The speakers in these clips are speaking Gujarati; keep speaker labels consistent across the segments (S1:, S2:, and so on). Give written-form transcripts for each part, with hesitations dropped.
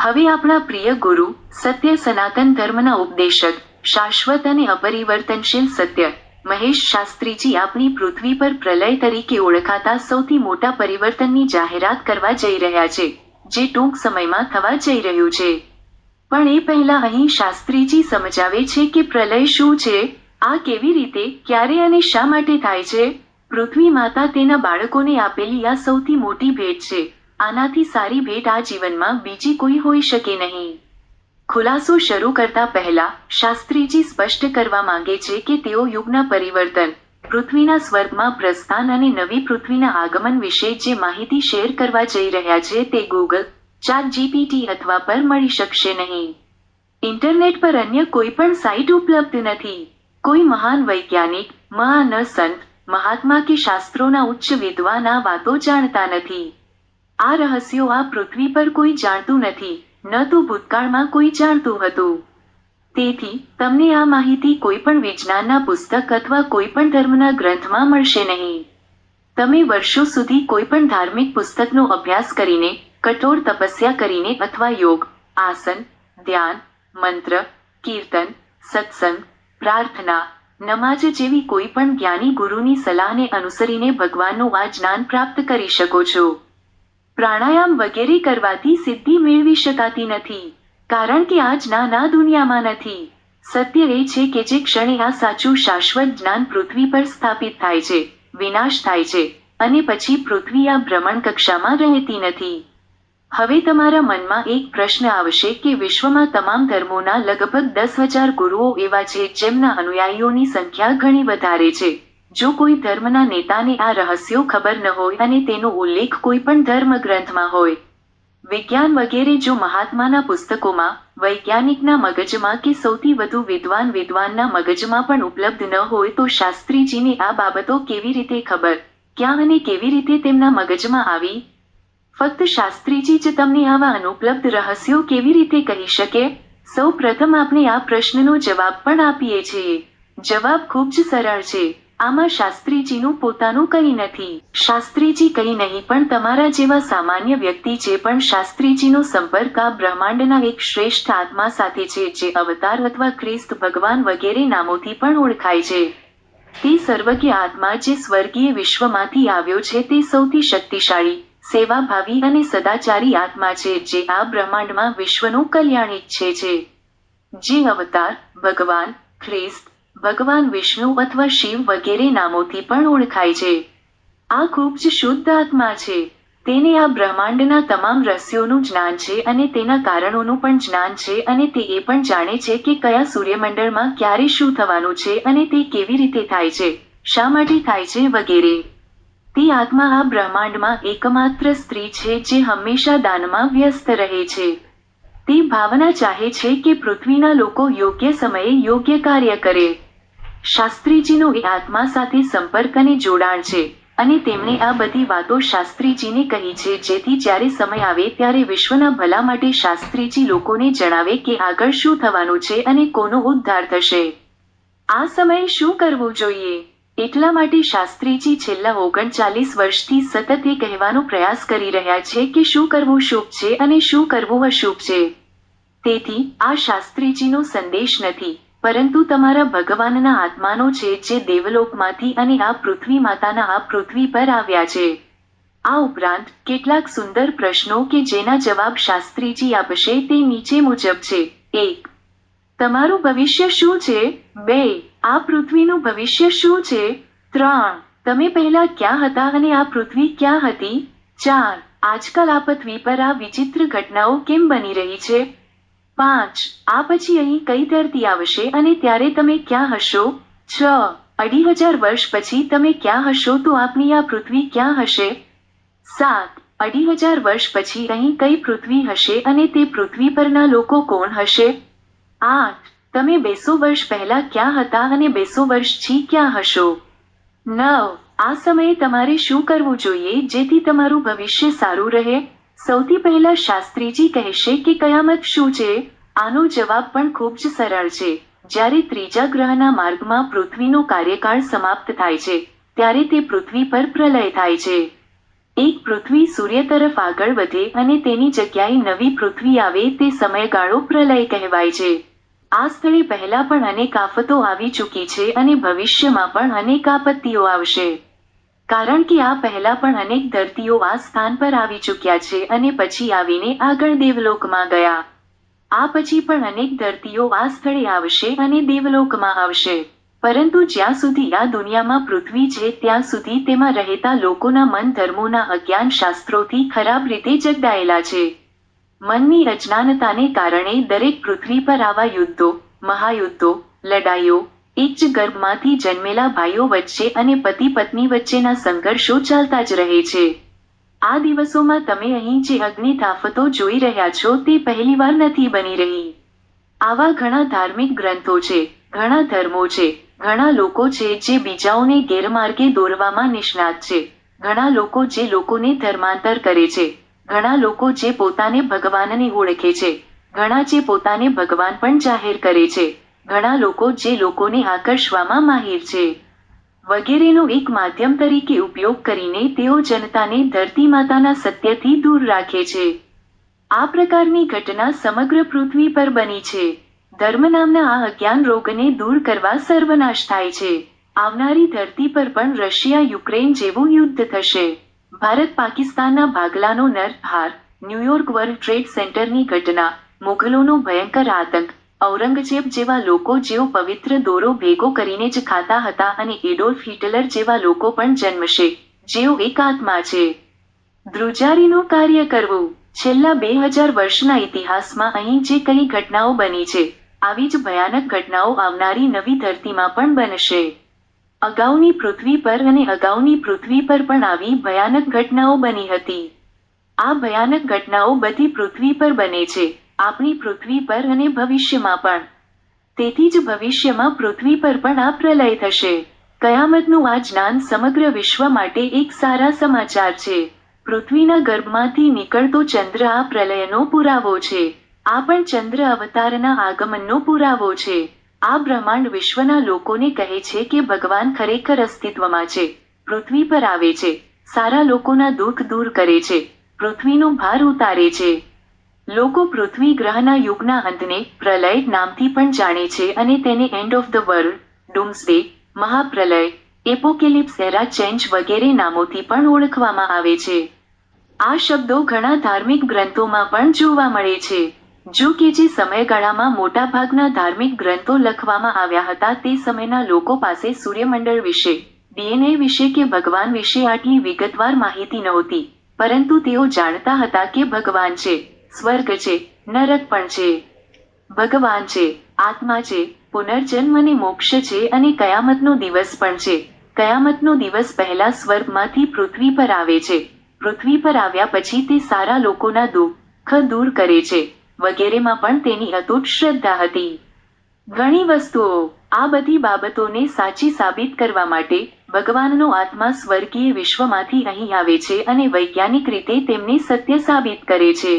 S1: હવે આપણા પ્રિય ગુરુ, સત્ય સનાતન ધર્મના ઉપદેશક, શાશ્વત અને અપરિવર્તનશીલ સત્ય, મહેશ શાસ્ત્રીજી આપણી પૃથ્વી પર પ્રલય તરીકે ઓળખાતા સૌથી મોટા પરિવર્તનની જાહેરાત કરવા જઈ રહ્યા છે, જે ટૂંક સમયમાં થવા જઈ રહ્યું છે. પણ એ પહેલા અહીં શાસ્ત્રીજી સમજાવે છે કે પ્રલય શું છે, આ કેવી રીતે, ક્યારે અને શા માટે થાય છે. પૃથ્વી માતા તેના બાળકોને આપેલી આ સૌથી મોટી ભેટ છે. આનાથી સારી ભેટ આ જીવનમાં બીજી કોઈ હોઈ શકે નહીં. ખુલાસો શરૂ કરતા પહેલા, શાસ્ત્રીજી સ્પષ્ટ કરવા માંગે છે કે તેઓ યુગના પરિવર્તન, પૃથ્વીના સ્વર્ગમાં પ્રસ્થાન અને નવી પૃથ્વીના આગમન વિશે જે માહિતી શેર કરવા જઈ રહ્યા છે તે ગૂગલ, ChatGPT અથવા પર મળી શકશે નહીં. ઇન્ટરનેટ પર અન્ય કોઈ પણ સાઇટ ઉપલબ્ધ નથી. કોઈ મહાન વૈજ્ઞાનિક, મહાન સંત, મહાત્મા કે શાસ્ત્રોના ઉચ્ચ વિદ્વાન આ વાતો જાણતા નથી. આ રહસ્યો આ પૃથ્વી પર કોઈ જાણતું નથી, ન તો ભૂતકાળમાં કોઈ જાણતું હતું. તેથી, તમને આ માહિતી કોઈ પણ વિજ્ઞાનના પુસ્તક અથવા કોઈ પણ ધર્મના ગ્રંથમાં મળશે નહીં. તમે વર્ષો સુધી કોઈ પણ ધાર્મિક પુસ્તકનો અભ્યાસ કરીને, કઠોર તપસ્યા કરીને અથવા યોગ, આસન, ધ્યાન, મંત્ર, કીર્તન, સત્સંગ, પ્રાર્થના, નમાઝ જેવી કોઈ પણ જ્ઞાની ગુરુની સલાહને અનુસરીને ભગવાનનું આ જ્ઞાન પ્રાપ્ત કરી શકો છો. પ્રાણાયામ વગેરે કરવાથી સિદ્ધિ મેળવી શકાતી નથી, કારણ કે આ જ્ઞાન આ દુનિયામાં નથી. સત્ય એ છે કે જે ક્ષણે આ સાચું શાશ્વત જ્ઞાન પૃથ્વી પર સ્થાપિત થાય છે, વિનાશ થાય છે, અને પછી પૃથ્વી આ ભ્રમણ કક્ષામાં રહેતી નથી. હવે તમારા મનમાં એક પ્રશ્ન આવશે કે વિશ્વમાં તમામ ધર્મોના લગભગ 10,000 ગુરુઓ એવા છે જેમના અનુયાયીઓની સંખ્યા ઘણી વધારે છે. જો કોઈ ધર્મના નેતાને આ રહસ્યો ખબર ન હોય અને તેનો ઉલ્લેખ કોઈ પણ ધર્મ ગ્રંથમાં હોય, વિજ્ઞાન વગેરે જો મહાત્માના પુસ્તકોમાં, વૈજ્ઞાનિકના મગજમાં કે સૌથી વધુ વિદ્વાનના મગજમાં પણ ઉપલબ્ધ ન હોય તો શાસ્ત્રીજીને આ બાબતો કેવી રીતે ખબર, ક્યાં અને કેવી રીતે તેમના મગજમાં આવી? ફક્ત શાસ્ત્રીજી જ તમને આવા અનુપલબ્ધ રહસ્યો કેવી રીતે કહી શકે? સૌ પ્રથમ આપણે આ પ્રશ્નનો જવાબ પણ આપીએ છીએ. જવાબ ખૂબ જ સરળ છે. આમાં શાસ્ત્રીજીનું પોતાનું કંઈ નથી. શાસ્ત્રીજી કંઈ નહીં પણ તમારા જેવા સામાન્ય વ્યક્તિ જે પણ શાસ્ત્રીજીનો સંપર્ક આ બ્રહ્માંડના એક શ્રેષ્ઠ આત્મા સાથે છે જે અવતાર અથવા ખ્રિસ્ત ભગવાન વગેરે નામોથી પણ ઓળખાય છે. તે સર્વજ્ઞ આત્મા જે સ્વર્ગીય વિશ્વમાંથી આવ્યો છે તે સૌથી શક્તિશાળી, સેવાભાવી અને સદાચારી આત્મા છે જે આ બ્રહ્માંડમાં વિશ્વનું કલ્યાણ ઈચ્છે છે. જે અવતાર, ભગવાન, ખ્રિસ્ત, ભગવાન વિષ્ણુ અથવા શિવ વગેરે નામોથી પણ ઓળખાય છે. આ ખૂબ જ શુદ્ધ આત્મા છે. તેને આ બ્રહ્માંડના તમામ રહસ્યોનું જ્ઞાન છે અને તેના કારણોનું પણ જ્ઞાન છે અને તે એ પણ જાણે છે કે કયા સૂર્યમંડળમાં ક્યારે શું થવાનું છે અને તે કેવી રીતે થાય છે, શા માટે થાય છે વગેરે. તે આત્મા આ બ્રહ્માંડમાં એકમાત્ર સ્ત્રી છે જે હંમેશા દાનમાં વ્યસ્ત રહે છે. તે ભાવના ચાહે છે કે પૃથ્વીના લોકો યોગ્ય સમયે યોગ્ય કાર્ય કરે. શાસ્ત્રીજીનો એ આત્મા સાથે સંપર્ક અને જોડાણ છે, અને તેમણે આ બધી વાતો શાસ્ત્રીજીને કહી છે જેથી જ્યારે સમય આવે ત્યારે વિશ્વના ભલા માટે શાસ્ત્રીજી લોકોને જણાવે કે આગળ શું થવાનું છે અને કોનો ઉદ્ધાર થશે. આ સમયે શું કરવું જોઈએ? એટલા માટે શાસ્ત્રીજી છેલ્લા 39 વર્ષથી સતત એ કહેવાનો પ્રયાસ કરી રહ્યા છે કે શું કરવું શુભ છે અને શું કરવું અશુભ છે. તેથી, આ શાસ્ત્રીજીનો સંદેશ નથી, પરંતુ તમારા ભગવાનના આત્માનો છે જે દેવલોકમાંથી અને આ પૃથ્વી માતાના આ પૃથ્વી પર આવ્યા છે. આ ઉપરાંત, કેટલાક સુંદર પ્રશ્નો કે જેના જવાબ શાસ્ત્રીજી આપશે તે નીચે મુજબ છે. 1. તમારું ભવિષ્ય શું છે? 2. આ પૃથ્વીનું ભવિષ્ય શું છે? 3. તમે પહેલા ક્યાં હતા અને આ પૃથ્વી ક્યાં હતી? 4. આજકાલ આ પૃથ્વી પર આ વિચિત્ર ઘટનાઓ કેમ બની રહી છે? 5. આ પછી અહીં કઈ ધરતી આવશે અને ત્યારે તમે ક્યાં હશો? 6. 2,500 વર્ષ પછી તમે ક્યાં હશો તો આપની આ પૃથ્વી ક્યાં હશે? 7. 2,500 વર્ષ પછી અહીં કઈ પૃથ્વી હશે અને તે પૃથ્વી પરના લોકો કોણ હશે? 8. તમે 200 વર્ષ પહેલા ક્યાં હતા અને 200 વર્ષ પછી ક્યાં હશો? 9. આ સમયે તમારે શું કરવું જોઈએ જેથી તમારું ભવિષ્ય સારું રહે? સૌથી પહેલા શાસ્ત્રીજી કહેશે કે કયામત શું છે? આનો જવાબ પણ ખૂબ જ સરળ છે. જ્યારે ત્રીજા ગ્રહના માર્ગમાં પૃથ્વીનો કાર્યકાળ સમાપ્ત થાય છે, ત્યારે તે પૃથ્વી પર પ્રલય થાય છે. એક પૃથ્વી સૂર્ય તરફ આગળ વધે અને તેની જગ્યાએ નવી પૃથ્વી આવે તે સમયગાળો પ્રલય કહેવાય છે. આ સ્થળે પહેલા પણ અનેક આફતો આવી ચૂકી છે અને ભવિષ્યમાં પણ અનેક આપત્તિઓ આવશે. કારણ કે આ પહેલા પણ અનેક ધરતીઓ આ સ્થાન પર આવી ચૂક્યા છે અને પછી આવીને આગળ દેવલોકમાં ગયા. આ પછી પણ અનેક ધરતીઓ આ સ્થળે આવશે અને દેવલોકમાં આવશે. પરંતુ જ્યાં સુધી આ દુનિયામાં પૃથ્વી છે ત્યાં સુધી તેમાં રહેતા લોકોના મન ધર્મોના અજ્ઞાન શાસ્ત્રોથી ખરાબ રીતે જગડાયેલા છે. મનની અજ્ઞાનતાને કારણે દરેક પૃથ્વી પર આવા યુદ્ધો, મહાયુદ્ધો, લડાઈઓ, એક જ ગર્ભમાંથી જન્મેલા ભાઈઓ વચ્ચે અને પતિ પત્ની વચ્ચેના સંઘર્ષો ચાલતા જ રહે છે. આ દિવસોમાં તમે અહીં જે અગણિત આફતો જોઈ રહ્યા છો તે પહેલીવાર નથી બની રહી. આવા ઘણા ધાર્મિક ગ્રંથો છે, ઘણા ધર્મો છે, ઘણા લોકો છે જે બીજાઓને ગેરમાર્ગે દોરવામાં નિષ્ણાત છે, ઘણા લોકો જે લોકોને ધર્માંતર કરે છે, ઘણા લોકો જે પોતાને ભગવાનને ઓળખે છે, ઘણા જે પોતાને ભગવાન પણ જાહેર કરે છે, ઘણા લોકો જે લોકોને આકર્ષવામાં માહિર છે, વગેરેનો એક માધ્યમ તરીકે ઉપયોગ કરીને તેઓ જનતાને ધરતી માતાના સત્યથી દૂર રાખે છે. આ પ્રકારની ઘટના સમગ્ર પૃથ્વી પર બની છે. ધર્મ નામના આ અજ્ઞાન રોગને દૂર કરવા સર્વનાશ થાય છે. આવનારી ધરતી પર પણ રશિયા યુક્રેન જેવું યુદ્ધ થશે. ભારત પાકિસ્તાનના ભાગલાનો નરસંહાર, ન્યૂયોર્ક વર્લ્ડ ટ્રેડ સેન્ટરની ઘટના, મુઘલોનો ભયંકર આતંક, ઔરંગઝેબ જેવા લોકો જેઓ પવિત્ર દોરો ભેગો કરીને જ ખાતા હતા અને એડોલ્ફ હિટલર જેવા લોકો પણ જન્મશે, જેઓ એક આત્મા છે. ધ્રુજારીનું કાર્ય કરવું. છેલ્લા 2000 વર્ષના ઇતિહાસમાં અહીં જે કઈ ઘટનાઓ બની છે, આવી જ ભયાનક ઘટનાઓ આવનારી નવી ધરતીમાં પણ બનશે. અગાઉની પૃથ્વી પર અને અગાઉની પૃથ્વી પર પણ આવી ભયાનક ઘટનાઓ બની હતી. આ ભયાનક ઘટનાઓ બધી પૃથ્વી પર બને છે, આપણી પૃથ્વી પર અને ભવિષ્યમાં પણ. તેથી જ ભવિષ્યમાં પૃથ્વી પર પણ આ પ્રલય થશે. કયામતનું આ જ્ઞાન સમગ્ર વિશ્વ માટે એક સારા સમાચાર છે. પૃથ્વીના ગર્ભમાંથી નીકળતો ચંદ્ર આ પ્રલયનો પુરાવો છે. આ પણ ચંદ્ર અવતારના આગમનનો પુરાવો છે. આ બ્રહ્માંડ વિશ્વના લોકોને કહે છે કે ભગવાન ખરેખર અસ્તિત્વમાં છે, પૃથ્વી પર આવે છે, સારા લોકોના દુઃખ દૂર કરે છે, પૃથ્વીનો ભાર ઉતારે છે. લોકો પૃથ્વી ગ્રહના યુગના અંતને પ્રલય નામથી પણ જાણે છે અને તેને end of the world, doomsday, મહાપ્રલય, એપોકેલિપ્સ એરા ચેન્જ વગેરે નામોથી પણ ઓળખવામાં આવે છે. આ શબ્દો ઘણા ધાર્મિક ગ્રંથોમાં પણ જોવા મળે છે. જો કે જે સમયગાળામાં મોટાભાગના ધાર્મિક ગ્રંથો લખવામાં આવ્યા હતા તે સમયના લોકો પાસે સૂર્યમંડળ વિશે, ડીએનએ વિશે કે ભગવાન વિશે આટલી વિગતવાર માહિતી નહોતી, પરંતુ તેઓ જાણતા હતા કે ભગવાન છે, સ્વર્ગ છે, નરક પણ છે. ભગવાન છે, આત્મા છે, પુનર્જન્મ અને મોક્ષ છે અને કયામતનો દિવસ પણ છે. કયામતનો દિવસ પહેલા સ્વર્ગમાંથી પૃથ્વી પર આવે છે, પૃથ્વી પર આવ્યા પછી તે સારા લોકોના દુઃખ દૂર કરે છે, વગેરેમાં પણ તેની અતૂટ શ્રદ્ધા હતી. ઘણી વસ્તુઓ. આ બધી બાબતોને સાચી સાબિત કરવા માટે, ભગવાનનો આત્મા સ્વર્ગીય વિશ્વમાંથી અહીં આવે છે અને વૈજ્ઞાનિક રીતે તેમને સત્ય સાબિત કરે છે.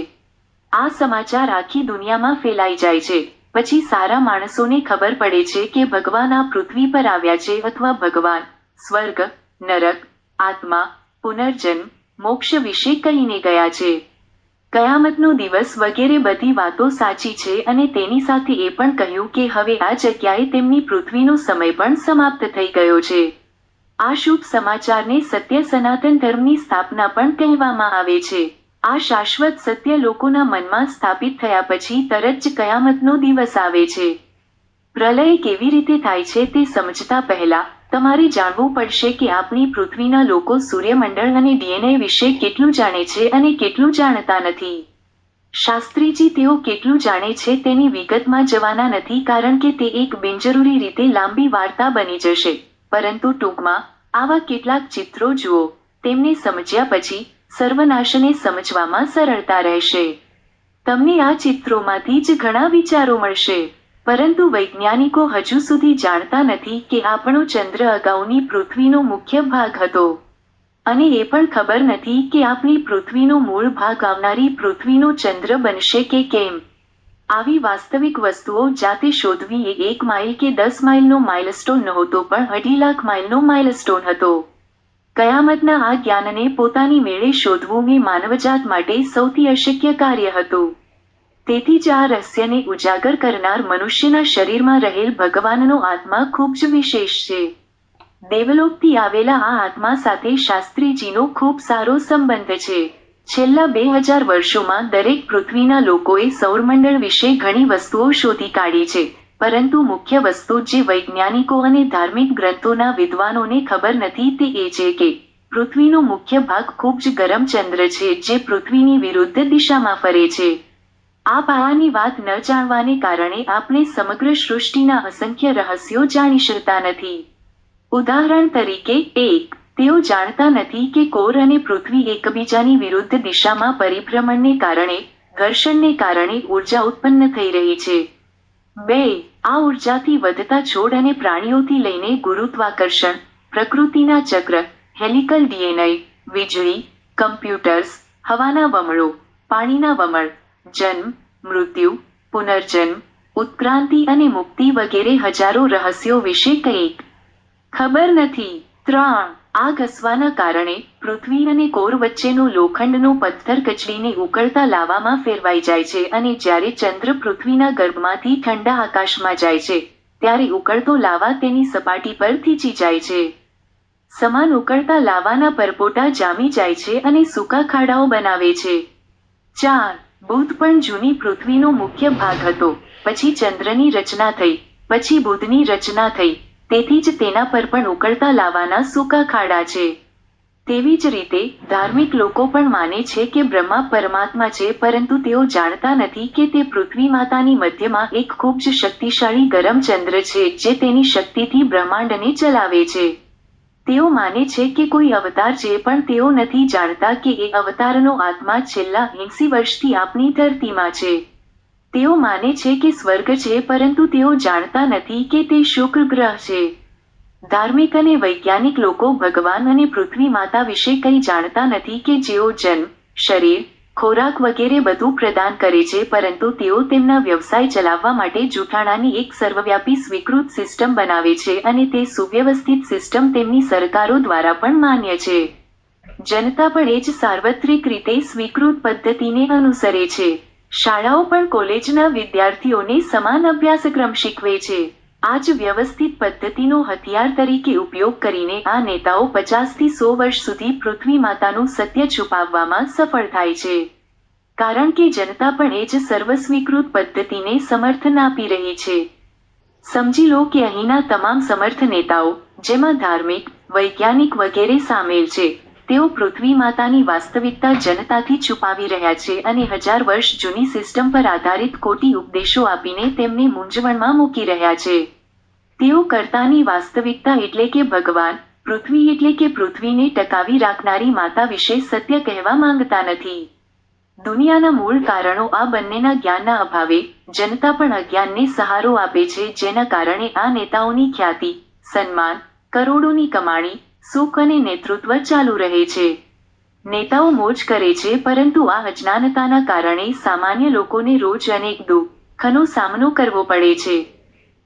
S1: આ સમાચાર આખી દુનિયામાં ફેલાઈ જાય છે. પછી સારા માણસોને ખબર પડે છે કે ભગવાન આ પૃથ્વી પર આવ્યા છે અથવા ભગવાન, સ્વર્ગ, નરક, આત્મા, પુનર્જન્મ, મોક્ષ વિશે કહીને ગયા છે. કયામતનો દિવસ વગેરે બધી વાતો સાચી છે અને તેની સાથે એ પણ કહ્યું કે હવે આ જગ્યાએ તેમની પૃથ્વીનો સમય પણ સમાપ્ત થઈ ગયો છે. આ શુભ સમાચારને સત્ય સનાતન ધર્મની સ્થાપના પણ કહેવામાં આવે છે. આ શાશ્વત સત્ય લોકોના મનમાં સ્થાપિત થયા પછી તરત જ કયામતનો દિવસ આવે છે. પ્રલય કેવી રીતે થાય છે તે સમજતા પહેલા, તમારે જાણવું પડશે કે આપણી પૃથ્વીના લોકો સૂર્યમંડળ અને ડીએનએ વિશે કેટલું જાણે છે અને કેટલું જાણતા નથી. શાસ્ત્રીજી તેઓ કેટલું જાણે છે તેની વિગતમાં જવાના નથી કારણ કે તે એક બિનજરૂરી રીતે લાંબી વાર્તા બની જશે, પરંતુ ટૂંકમાં, આવા કેટલાક ચિત્રો જુઓ, તેમને સમજ્યા પછી, સર્વનાશને સમજવામાં સરળતા રહેશે. તમને આ ચિત્રોમાંથી જ ઘણા વિચારો મળશે. પરંતુ વૈજ્ઞાનિકો હજુ સુધી જાણતા નથી કે આપણો ચંદ્ર અગાઉની પૃથ્વીનો મુખ્ય ભાગ હતો. અને એ પણ ખબર નથી કે આપણી પૃથ્વીનો મૂળ ભાગ આવનારી પૃથ્વીનો ચંદ્ર બનશે કે કેમ. આવી વાસ્તવિક વસ્તુઓ જાતે શોધવી એ 1 માઇલ કે 10 માઇલનો માઇલસ્ટોન નહોતો પણ 2.5 લાખ માઇલનો માઇલસ્ટોન હતો. કયામતના આ જ્ઞાનને પોતાની મેળે શોધવું એ માનવજાત માટે સૌથી અશક્ય કાર્ય હતું. તેથી જ આ રહસ્યને ઉજાગર કરનાર મનુષ્યના શરીરમાં રહેલ ભગવાનનો આત્મા ખૂબ જ વિશેષ છે. દેવલોકથી આવેલા આ આત્મા સાથે શાસ્ત્રીજીનો ખૂબ સારો સંબંધ છે. છેલ્લા 2000 વર્ષોમાં દરેક પૃથ્વીના લોકોએ સૌરમંડળ વિશે ઘણી વસ્તુઓ શોધી કાઢી છે, પરંતુ મુખ્ય વસ્તુ જે વૈજ્ઞાનિકો અને ધાર્મિક ગ્રંથોના વિદ્વાનોને ખબર નથી તે એ છે કે પૃથ્વીનો મુખ્ય ભાગ ખૂબ જ ગરમ ચંદ્ર છે જે પૃથ્વીની વિરુદ્ધ દિશામાં ફરે છે. આ પાયાની વાત ન જાણવાને કારણે આપણે સમગ્ર સૃષ્ટિના અસંખ્ય રહસ્યો જાણી શકતા નથી. ઉદાહરણ તરીકે, 1. તેઓ જાણતા નથી કે કોર અને પૃથ્વી એકબીજાની વિરુદ્ધ દિશામાં પરિભ્રમણને કારણે, ઘર્ષણને કારણે ઊર્જા ઉત્પન્ન થઈ રહી છે. 2. આ ઊર્જાથી વધતા છોડ અને પ્રાણીઓથી લઈને ગુરુત્વાકર્ષણ, પ્રકૃતિના ચક્ર, હેલિકલ DNA, વીજળી, કમ્પ્યુટર્સ, હવાના વમળો, પાણીના વમળ, જન્મ, મૃત્યુ, પુનર્જન્મ, ઉત્ક્રાંતિ અને મુક્તિ વગેરે હજારો રહસ્યો વિશે કંઈક ખબર નથી. 3. આ ઘસવાના કારણે પૃથ્વી અને કોર વચ્ચેનો લોખંડનો પથ્થર કચડીને ઉકળતા લાવામાં ફેરવાઈ જાય છે અને જ્યારે ચંદ્ર પૃથ્વીના ગર્ભમાંથી ઠંડા આકાશમાં જાય છે, ત્યારે ઉકળતો લાવા તેની સપાટી પર થીચી જાય છે. સમાન ઉકળતા લાવાના પરપોટા જામી જાય છે અને સૂકા ખાડાઓ બનાવે છે. 4. બુધ પણ જૂની પૃથ્વીનો મુખ્ય ભાગ હતો, પછી ચંદ્રની રચના થઈ, પછી બુધની રચના થઈ, તેથી જ તેના પર પણ ઉકળતા લાવાના સૂકા ખાડા છે. તેવી જ રીતે, ધાર્મિક લોકો પણ માને છે કે બ્રહ્મા પરમાત્મા છે, પરંતુ તેઓ જાણતા નથી કે તે પૃથ્વી માતાની મધ્યમાં એક ખૂબ જ શક્તિશાળી ગરમ ચંદ્ર છે જે તેની શક્તિથી બ્રહ્માંડને ચલાવે છે. તેઓ માને છે કે કોઈ અવતાર છે, પણ તેઓ નથી જાણતા કે એ અવતારનો આત્મા છેલ્લા 80 વર્ષથી આપણી ધરતીમાં છે. તેઓ માને છે કે સ્વર્ગ છે, પરંતુ તેઓ જાણતા નથી કે તે શુક્ર ગ્રહ છે. ધાર્મિક અને વૈજ્ઞાનિક લોકો ભગવાન અને પૃથ્વી માતા વિશે કંઈ જાણતા નથી કે જેઓ જન્મ, શરીર, ખોરાક વગેરે બધું પ્રદાન કરે છે, પરંતુ તેઓ તેમના વ્યવસાય ચલાવવા માટે જૂઠાણાની એક સર્વવ્યાપી સ્વીકૃત સિસ્ટમ બનાવે છે અને તે સુવ્યવસ્થિત સિસ્ટમ તેમની સરકારો દ્વારા પણ માન્ય છે. જનતા પણ એ જ સાર્વત્રિક રીતે સ્વીકૃત પદ્ધતિને અનુસરે છે. શાળાઓ પણ કોલેજના વિદ્યાર્થીઓને સમાન અભ્યાસક્રમ શીખવે છે. આ જ વ્યવસ્થિત પદ્ધતિનો હથિયાર તરીકે ઉપયોગ કરીને આ નેતાઓ 50 થી 100 વર્ષ સુધી પૃથ્વી માતાનું સત્ય છુપાવવામાં સફળ થાય છે. કારણ કે જનતા પણ એ જ સર્વસ્વીકૃત પદ્ધતિને સમર્થન આપી રહી છે. સમજી લો કે અહીંના તમામ સમર્થ નેતાઓ, જેમાં ધાર્મિક, વૈજ્ઞાનિક વગેરે સામેલ છે, તેઓ પૃથ્વી માતાની વાસ્તવિકતા જનતાથી છુપાવી રહ્યા છે અને 1000 વર્ષ જૂની સિસ્ટમ પર આધારિત ખોટી ઉપદેશો આપીને તેમને મૂંઝવણમાં મૂકી રહ્યા છે. તેઓ કર્તાની વાસ્તવિકતા એટલે કે ભગવાન, પૃથ્વી એટલે કે પૃથ્વીને ટકાવી રાખનારી માતા વિશે સત્ય કહેવા માંગતા નથી. દુનિયાના મૂળ કારણો આ બંનેના જ્ઞાનના અભાવે, જનતા પણ અજ્ઞાનને સહારો આપે છે, જેના કારણે આ નેતાઓની ખ્યાતિ, સન્માન, કરોડોની કમાણી, સુખ અને નેતૃત્વ ચાલુ રહે છે. નેતાઓ મોજ કરે છે, પરંતુ આ અજ્ઞાનતાના કારણે સામાન્ય લોકોને રોજ અનેક દુઃખનો સામનો કરવો પડે છે.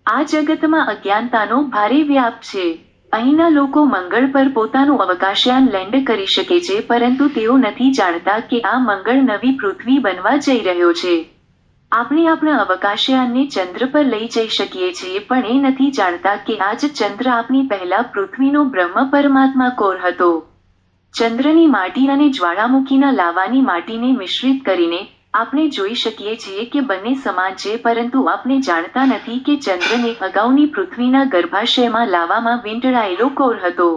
S1: આ જગતમાં અજ્ઞાનતાનો ભારે વ્યાપ છે. અહીંના લોકો મંગળ પર પોતાનું અવકાશયાન લેન્ડ કરી શકે છે, પરંતુ તેઓ નથી જાણતા કે આ મંગળ નવી પૃથ્વી બનવા જઈ રહ્યો છે. આપણે આપણા અવકાશયાનને ચંદ્ર પર લઈ જઈ શકીએ છીએ, પણ એ નથી જાણતા કે આ જ ચંદ્ર આપણી પહેલા પૃથ્વીનો બ્રહ્મ પરમાત્મા કોર હતો. ચંદ્રની માટી અને જ્વાળામુખીના લાવાની માટીને મિશ્રિત કરીને આપણે જોઈ શકીએ છીએ કે બંને સમાન છે, પરંતુ આપણે જાણતા નથી કે ચંદ્રને અગાઉની પૃથ્વીના ગર્ભાશયમાં લાવામાં વીંટળાયેલો કોર હતો.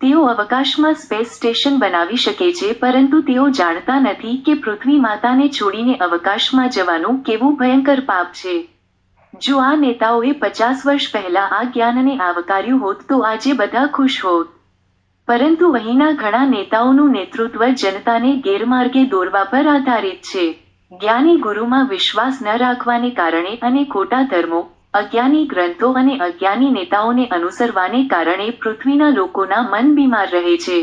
S1: તેઓ અવકાશમાં સ્પેસ સ્ટેશન બનાવી શકે છે, પરંતુ તેઓ જાણતા નથી કે પૃથ્વી માતાને છોડીને અવકાશમાં જવાનું કેવું ભયંકર પાપ છે. જો આ નેતાઓએ 50 વર્ષ પહેલા આ જ્ઞાનને આવકાર્યું હોત તો આજે બધા ખુશ હોત. પરંતુ અહીંના ઘણા નેતાઓનું નેતૃત્વ જનતાને ગેરમાર્ગે દોરવા પર આધારિત છે. જ્ઞાની ગુરુમાં વિશ્વાસ ન રાખવાને કારણે અને ખોટા ધર્મો, અજ્ઞાની ગ્રંથો અને અજ્ઞાની નેતાઓને અનુસરવાને કારણે પૃથ્વીના લોકોના મન બીમાર રહે છે.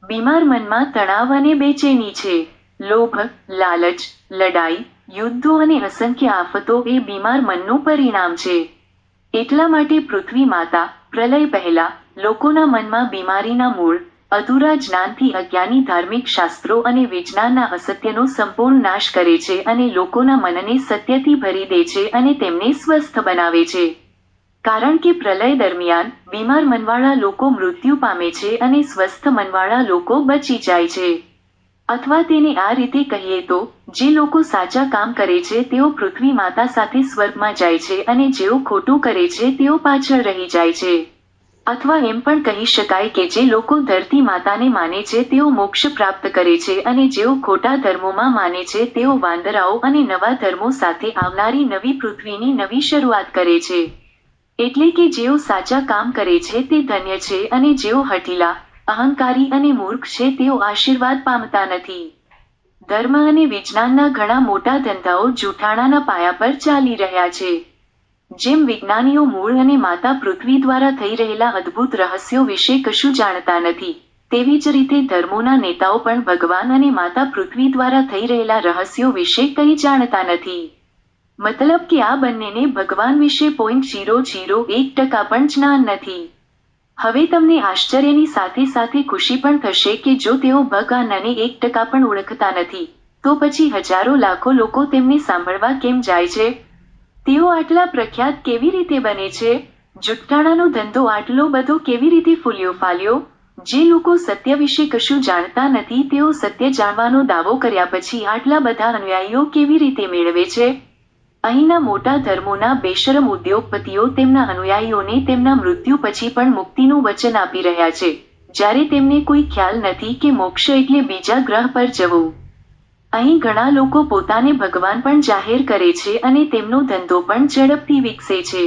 S1: બીમાર મનમાં તણાવ અને બેચેની છે. લોભ, લાલચ, લડાઈ, યુદ્ધો અને અસંખ્ય આફતો એ બીમાર મનનું પરિણામ છે. એટલા માટે પૃથ્વી માતા, પ્રલય પહેલા, લોકોના મનમાં બીમારીના મૂળ, અધૂરા જ્ઞાનથી અજ્ઞાની ધાર્મિક શાસ્ત્રો અને વિજ્ઞાનના અસત્યનો સંપૂર્ણ નાશ કરે છે અને લોકોના મનને સત્યથી ભરી દે છે અને તેમને સ્વસ્થ બનાવે છે. કારણ કે પ્રલય દરમિયાન બીમાર મનવાળા લોકો મૃત્યુ પામે છે અને સ્વસ્થ મનવાળા લોકો બચી જાય છે. અથવા તેને આ રીતે કહીએ તો, જે લોકો સાચા કામ કરે છે તેઓ પૃથ્વી માતા સાથે સ્વર્ગમાં જાય છે અને જેઓ ખોટું કરે છે તેઓ પાછળ રહી જાય છે. અથવા એમ પણ કહી શકાય કે જે લોકો ધરતી માતાને માને છે તેઓ મોક્ષ પ્રાપ્ત કરે છે અને જેઓ ખોટા ધર્મોમાં માને છે તેઓ વાંદરાઓ અને નવા ધર્મો સાથે આવનારી નવી પૃથ્વીની નવી શરૂઆત કરે છે. એટલે કે જેઓ સાચા કામ કરે છે તે ધન્ય છે અને જેઓ હઠીલા, અહંકારી અને મૂર્ખ છે તેઓ આશીર્વાદ પામતા નથી. ધર્મ અને વિજ્ઞાનના ઘણા મોટા ધંધાઓ જૂઠાણાના પાયા પર ચાલી રહ્યા છે. જેમ વિજ્ઞાનીઓ મૂળ અને માતા પૃથ્વી દ્વારા થઈ રહેલા અદ્ભુત રહસ્યો વિશે કશું જાણતા નથી, તેવી જ રીતે ધર્મોના નેતાઓ પણ ભગવાન અને માતા પૃથ્વી દ્વારા થઈ રહેલા રહસ્યો વિશે કંઈ જાણતા નથી. મતલબ કે આ બંનેને ભગવાન વિશે 0.001% પણ જ્ઞાન નથી. હવે તમને આશ્ચર્યની સાથે સાથે ખુશી પણ થશે કે જો તેઓ ભગવાનને 1% પણ ઓળખતા નથી, તો પછી હજારો લાખો લોકો તેમને સાંભળવા કેમ જાય છે? તેઓ આટલા પ્રખ્યાત કેવી રીતે બને છે? જુઠ્ઠાણાનો ધંધો આટલો બધો કેવી રીતે ફૂલ્યો ફાલ્યો? જે લોકો સત્ય વિશે કશું જાણતા નથી તેઓ સત્ય જાણવાનો દાવો કર્યા પછી આટલા બધા અનુયાયીઓ કેવી રીતે મેળવે છે? અહીંના મોટા ધર્મોના બેશરમ ઉદ્યોગપતિઓ તેમના અનુયાયીઓને તેમના મૃત્યુ પછી પણ મુક્તિનું વચન આપી રહ્યા છે, જ્યારે તેમને કોઈ ખ્યાલ નથી કે મોક્ષ એટલે બીજા ગ્રહ પર જવું. અહીં ઘણા લોકો પોતાને ભગવાન પણ જાહેર કરે છે અને તેમનો ધંધો પણ ઝડપથી વિકસે છે.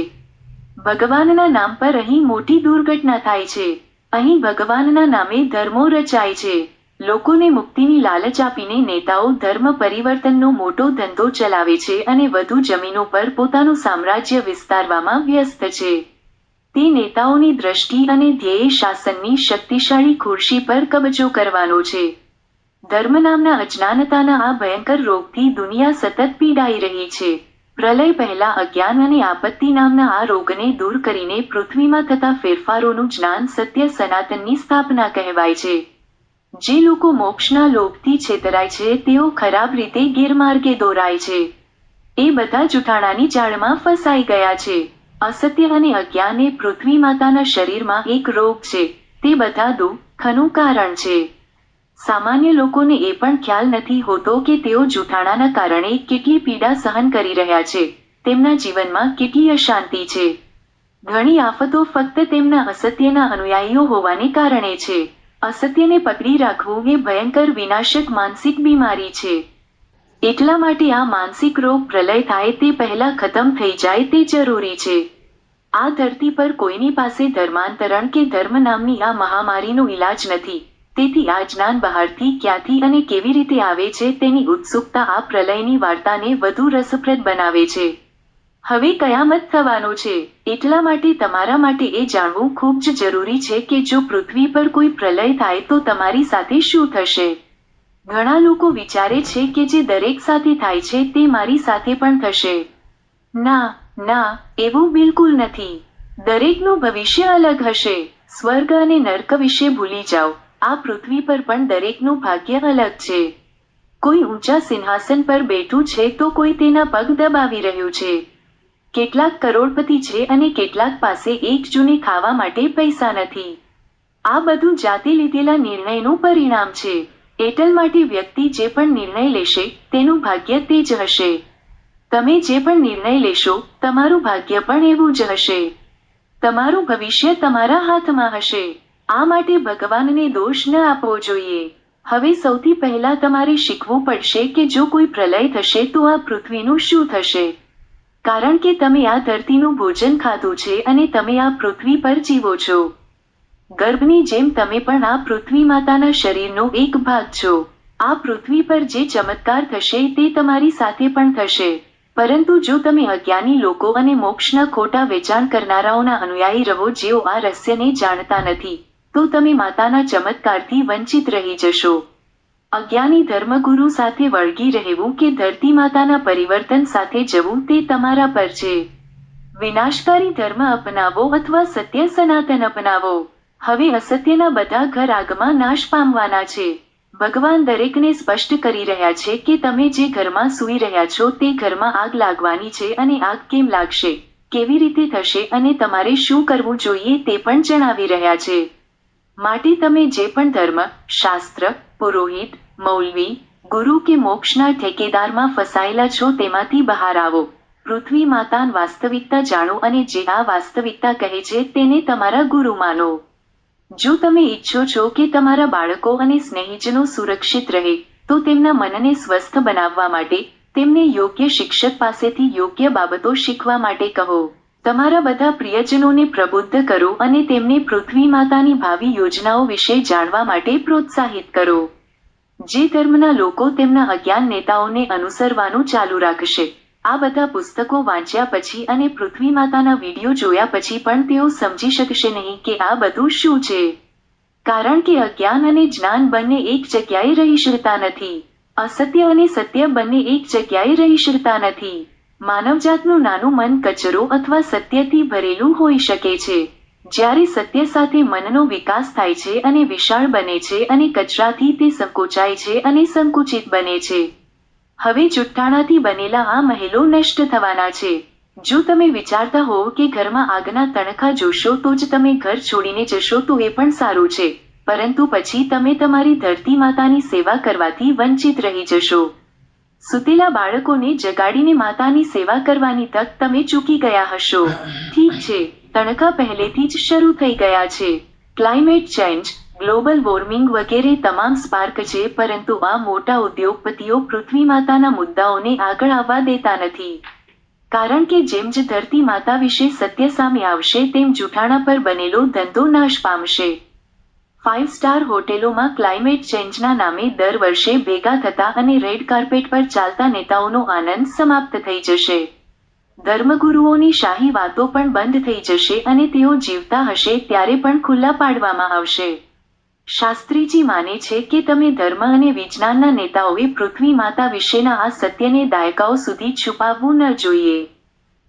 S1: ભગવાનના નામ પર અહીં મોટી દુર્ઘટના થાય છે. અહીં ભગવાનના નામે ધર્મો રચાય છે. લોકોને મુક્તિની લાલચ આપીને નેતાઓ ધર્મ પરિવર્તનનો મોટો ધંધો ચલાવે છે અને વધુ જમીનો પર પોતાનું સામ્રાજ્ય વિસ્તારવામાં વ્યસ્ત છે. તે નેતાઓની દ્રષ્ટિ અને ધ્યેય શાસનની શક્તિશાળી ખુરશી પર કબજો કરવાનો છે. ધર્મ નામના અજ્ઞાનતાના આ ભયંકર રોગથી દુનિયા સતત પીડાઈ રહી છે. પ્રલય પહેલા અજ્ઞાન અને આપત્તિ નામના આ રોગને દૂર કરીને પૃથ્વીમાં થતા ફેરફારોનું જ્ઞાન સત્ય સનાતનની સ્થાપના કહેવાય છે. જે લોકો મોક્ષના લોભથી છેતરાય છે તેઓ ખરાબ રીતે ગેરમાર્ગે દોરાય છે. એ બધા જૂઠાણાની જાળમાં ફસાઈ ગયા છે. અસત્ય અને અજ્ઞાન એ પૃથ્વી માતાના શરીરમાં એક રોગ છે, તે બધા દુઃખનું કારણ છે. સામાન્ય લોકોને એ પણ ખ્યાલ નથી હોતો કે તેઓ જૂઠાણાના કારણે કેટલી પીડા સહન કરી રહ્યા છે, તેમના જીવનમાં કેટલી અશાંતિ છે. ઘણી આફતો ફક્ત તેમના અસત્યના અનુયાયીઓ હોવાને કારણે છે. અસત્યને પકડી રાખવું એ ભયંકર વિનાશક માનસિક બીમારી છે. એટલા માટે આ માનસિક રોગ પ્રલય થાય તે પહેલા ખતમ થઈ જાય તે જરૂરી છે. આ ધરતી પર કોઈની પાસે ધર્માંતરણ કે ધર્મ નામની આ મહામારીનો ઈલાજ નથી, તેથી આ જ્ઞાન બહારથી ક્યાંથી અને કેવી રીતે આવે છે તેની ઉત્સુકતા આ પ્રલયની વાર્તાને વધુ રસપ્રદ બનાવે છે. હવે કયામત થવાનો છે, એટલા માટે તમારા માટે એ જાણવું ખૂબ જ જરૂરી છે કે જો પૃથ્વી પર કોઈ પ્રલય થાય તો તમારી સાથે શું થશે? ઘણા લોકો વિચારે છે કે જે દરેક સાથે થાય છે તે મારી સાથે પણ થશે. ના, ના, એવું બિલકુલ નથી. દરેકનું ભવિષ્ય અલગ હશે. સ્વર્ગ અને નર્ક વિશે ભૂલી જાઓ, આ પૃથ્વી પર પણ દરેકનું ભાગ્ય અલગ છે. કોઈ ઊંચા સિંહાસન પર બેઠું છે તો કોઈ તેના પગ દબાવી રહ્યું છે. કેટલાક કરોડપતિ છે અને કેટલાક પાસે એક જૂને ખાવા માટે પૈસા નથી. આ બધું જાતે લીધેલા નિર્ણયનું પરિણામ છે. એટલા માટે વ્યક્તિ જે પણ નિર્ણય લેશે, તેનું ભાગ્ય તે જ હશે. તમે જે પણ નિર્ણય લેશો, તમારું ભાગ્ય પણ એવું જ હશે. તમારું ભવિષ્ય તમારા હાથમાં હશે. આ માટે ભગવાનને દોષ ન આપવો જોઈએ. હવે સૌથી પહેલા તમારે શીખવું પડશે કે જો કોઈ પ્રલય થશે તો આ પૃથ્વીનું શું થશે? કારણ કે તમે આ ધરતીનું ભોજન ખાધું છે અને તમે આ પૃથ્વી પર જીવો છો. ગર્ભની જેમ તમે પણ આ પૃથ્વી માતાના શરીરનો એક ભાગ છો. આ પૃથ્વી પર જે ચમત્કાર થશે તે તમારી સાથે પણ થશે. પરંતુ જો તમે અજ્ઞાની લોકો અને મોક્ષના ખોટા વેચાણ કરનારાઓના અનુયાયી રહો જેઓ આ રહસ્યને જાણતા નથી, તો તમે માતાના ચમત્કારથી વંચિત રહી જશો. અજ્ઞાની ધર્મગુરુ સાથે વળગી રહેવું કે ધરતી માતાના પરિવર્તન સાથે જવું તે તમારા પર છે. વિનાશકારી ધર્મ અપનાવો અથવા સત્ય સનાતન અપનાવો. હવે અસત્યના બધા ઘર આગમાં નાશ પામવાના છે. ભગવાન દરેકને સ્પષ્ટ કરી રહ્યા છે કે તમે જે ઘરમાં સૂઈ રહ્યા છો તે ઘરમાં આગ લાગવાની છે અને આગ કેમ લાગશે, કેવી રીતે થશે અને તમારે શું કરવું જોઈએ તે પણ જણાવી રહ્યા છે. માટે તમે જે પણ ધર્મ, શાસ્ત્ર, પુરોહિત, મૌલવી, ગુરુ કે મોક્ષના ઠેકેદારમાં ફસાયેલા છો તેમાંથી બહાર આવો. પૃથ્વી માતાન વાસ્તવિકતા જાણો અને જે આ વાસ્તવિકતા કહે છે તેને તમારા ગુરુ માનો. જો તમે ઈચ્છો છો કે તમારા બાળકો અને સ્નેહીજનો સુરક્ષિત રહે, તો તેમના મનને સ્વસ્થ બનાવવા માટે, તેમને યોગ્ય શિક્ષક પાસેથી યોગ્ય બાબતો શીખવા માટે કહો. તમારા બધા પ્રિયજનોને પ્રબુદ્ધ કરો અને તેમને પૃથ્વી માતાની ભાવિ યોજનાઓ વિશે જાણવા માટે પ્રોત્સાહિત કરો. જે ધર્મના લોકો તેમના અજ્ઞાન નેતાઓને અનુસરવાનું ચાલુ રાખશે, આ બધા પુસ્તકો વાંચ્યા પછી અને પૃથ્વી માતાના વિડીયો જોયા પછી પણ તેઓ સમજી શકશે નહીં કે આ બધું શું છે. કારણ કે અજ્ઞાન અને જ્ઞાન બંને એક જગ્યાએ રહી શકતા નથી. અસત્ય અને સત્ય બંને એક જગ્યાએ રહી શકતા નથી. માનવજાતનું નાનું મન કચરો અથવા સત્યથી ભરેલું હોઈ શકે છે. જ્યારે સત્ય સાથે મનનો વિકાસ થાય છે અને વિશાળ બને છે અને કચરાથી તે સંકોચાય છે અને સંકુચિત બને છે. હવે જુઠ્ઠાણાથી બનેલા આ મહેલો નષ્ટ થવાના છે. જો તમે વિચારતા હો કે ઘરમાં આગના તણખા જોશો તો જ તમે ઘર છોડીને જશો તો એ પણ સારું છે, પરંતુ પછી તમે તમારી ધરતી માતાની સેવા કરવાથી વંચિત રહી જશો. સૂતેલા બાળકોને જગાડીને માતાની સેવા કરવાની તક તમે ચૂકી ગયા હશો. ઠીક છે, તણખા પહેલેથી જ શરૂ થઈ ગયા છે. ક્લાઇમેટ ચેન્જ, ગ્લોબલ વોર્મિંગ વગેરે તમામ સ્પાર્ક છે, પરંતુ આ મોટા ઉદ્યોગપતિઓ પૃથ્વી માતાના મુદ્દાઓને આગળ આવવા દેતા નથી. કારણ કે જેમ જ ધરતી માતા વિશે સત્ય સામે આવશે તેમ જૂઠાણા પર બનેલો ધંધો નાશ પામશે. 5 સ્ટાર હોટેલોમાં ક્લાઇમેટ ચેન્જના નામે દર વર્ષે ભેગા થતા અને રેડ કાર્પેટ પર ચાલતા નેતાઓનો આનંદ સમાપ્ત થઈ જશે. ધર્મગુરુઓની શાહી વાતો પણ બંધ થઈ જશે અને તેઓ જીવતા હશે ત્યારે પણ ખુલ્લા પાડવામાં આવશે. શાસ્ત્રીજી માને છે કે તમે ધર્મ અને વિજ્ઞાનના નેતાઓએ પૃથ્વી માતા વિશેના આ સત્યને દાયકાઓ સુધી છુપાવવું ન જોઈએ.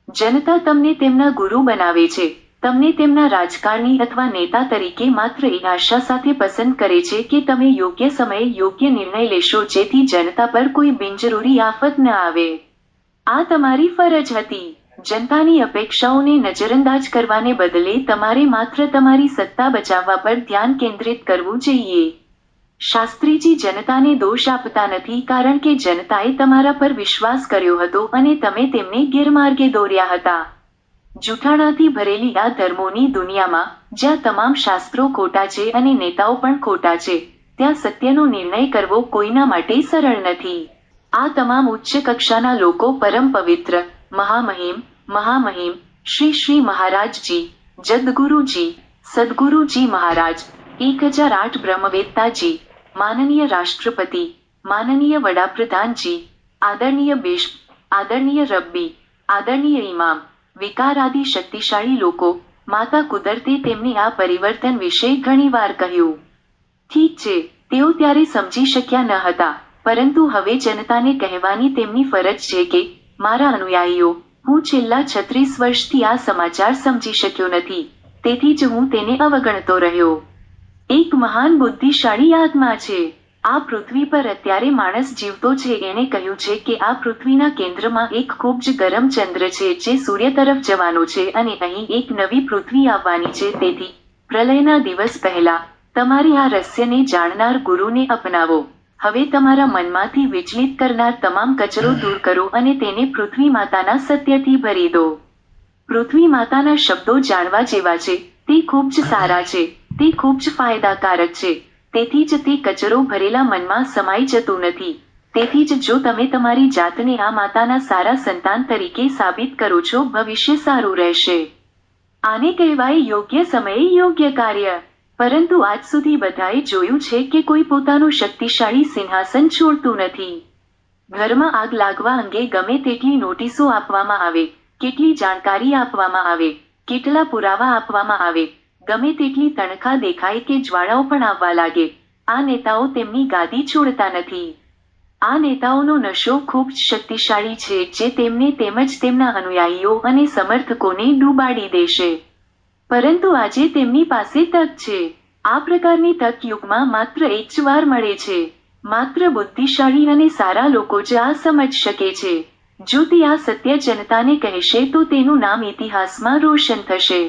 S1: જનતા તમને તેમના ગુરુ બનાવે છે, તમને તેમના રાજકારણી અથવા નેતા તરીકે માત્ર એ આશા સાથે પસંદ કરે છે કે તમે યોગ્ય સમયે યોગ્ય નિર્ણય લેશો જેથી જનતા પર કોઈ બિનજરૂરી આફત ન આવે. આ તમારી ફરજ હતી. જનતાની અપેક્ષાઓને નજરઅંદાજ કરવાને બદલે તમારે માત્ર તમારી સત્તા બચાવવા પર ધ્યાન કેન્દ્રિત કરવું જોઈએ. શાસ્ત્રીજી જનતાને દોષ આપતા નથી કારણ કે જનતાએ તમારા પર વિશ્વાસ કર્યો હતો અને તમે તેમને ગેરમાર્ગે દોર્યા હતા. જૂઠાણાથી ભરેલી આ ધર્મોની દુનિયામાં, જ્યાં તમામ શાસ્ત્રો ખોટા છે અને નેતાઓ પણ ખોટા છે, ત્યાં સત્યનો નિર્ણય કરવો કોઈના માટે સરળ નથી. આ તમામ ઉચ્ચ કક્ષાના લોકો પરમ પવિત્ર, મહામહિમ, શ્રી શ્રી મહારાજજી, જગદગુરુજી, સદગુરુજી મહારાજ, 1008 બ્રહ્મવેત્તાજી, માનનીય રાષ્ટ્રપતિ, માનનીય વડાપ્રધાનજી, આદરણીય બિશપ, આદરણીય રબ્બી, આદરણીય ઇમામ, વિકાર આદિ શક્તિશાળી લોકો, માતા કુદરતે તેમને આ પરિવર્તન વિશે ઘણીવાર કહ્યું. ઠીક છે, તેઓ ત્યારે સમજી શક્યા ન હતા, પરંતુ હવે જનતાને કહેવાની તેમની ફરજ છે કે, મારા અનુયાયીઓ, હું છેલ્લા 36 વર્ષથી આ સમાચાર સમજી શક્યો નથી, તેથી જ હું તેને અવગણતો રહ્યો. એક મહાન બુદ્ધિશાળી આત્મા છે. આ પૃથ્વી પર અત્યારે માણસ જીવતો છે એણે કહ્યું છે કે આ પૃથ્વીના કેન્દ્રમાં એક ખૂબ જ ગરમ ચંદ્ર છે જે સૂર્ય તરફ જવાનો છે અને અહીં એક નવી પૃથ્વી આવવાની છે. તેથી પ્રલયના દિવસ પહેલા તમારે આ રહસ્યને જાણનાર ગુરુને અપનાવો. હવે તમારા મનમાંથી વિચલિત કરનાર તમામ કચરો દૂર કરો અને તેને પૃથ્વી માતાના સત્યથી ભરી દો. પૃથ્વી માતાના શબ્દો જાણવા જેવા છે, તે ખૂબ જ સારા છે, તે ખૂબ જ ફાયદાકારક છે. તેથી જ તે કચરો ભરેલા મનમાં સમાઈ જતું નથી. તેથી જ જો તમે તમારી જાતને આ માતાના સારા સંતાન તરીકે સાબિત કરો છો ભવિષ્ય સારું રહેશે. આને કહેવાય યોગ્ય સમયે યોગ્ય કાર્ય. પરંતુ આજ સુધી બધાએ જોયું છે કે કોઈ પોતાનું શક્તિશાળી સિંહાસન છોડતું નથી. ઘરમાં આગ લાગવા અંગે ગમે તેટલી નોટિસો આપવામાં આવે, કેટલી જાણકારી આપવામાં આવે, કેટલા પુરાવા આપવામાં આવે, ગમે તેટલી તણખા દેખાય કે જ્વાળાઓ પણ આવવા લાગે, આ નેતાઓ તેમની ગાદી છોડતા નથી. આ નેતાઓનો નશો ખૂબ જ શક્તિશાળી છે જે તેમને તેમજ તેમના અનુયાયીઓ અને સમર્થકોને ડૂબાડી દેશે. પરંતુ આજે તેમની પાસે તક છે. આ પ્રકારની તક યુગમાં માત્ર એક જ વાર મળે છે. માત્ર બુદ્ધિશાળી અને સારા લોકો જ આ સમજ શકે છે. જો તે આ સત્ય જનતાને કહેશે તો તેનું નામ ઇતિહાસમાં રોશન થશે.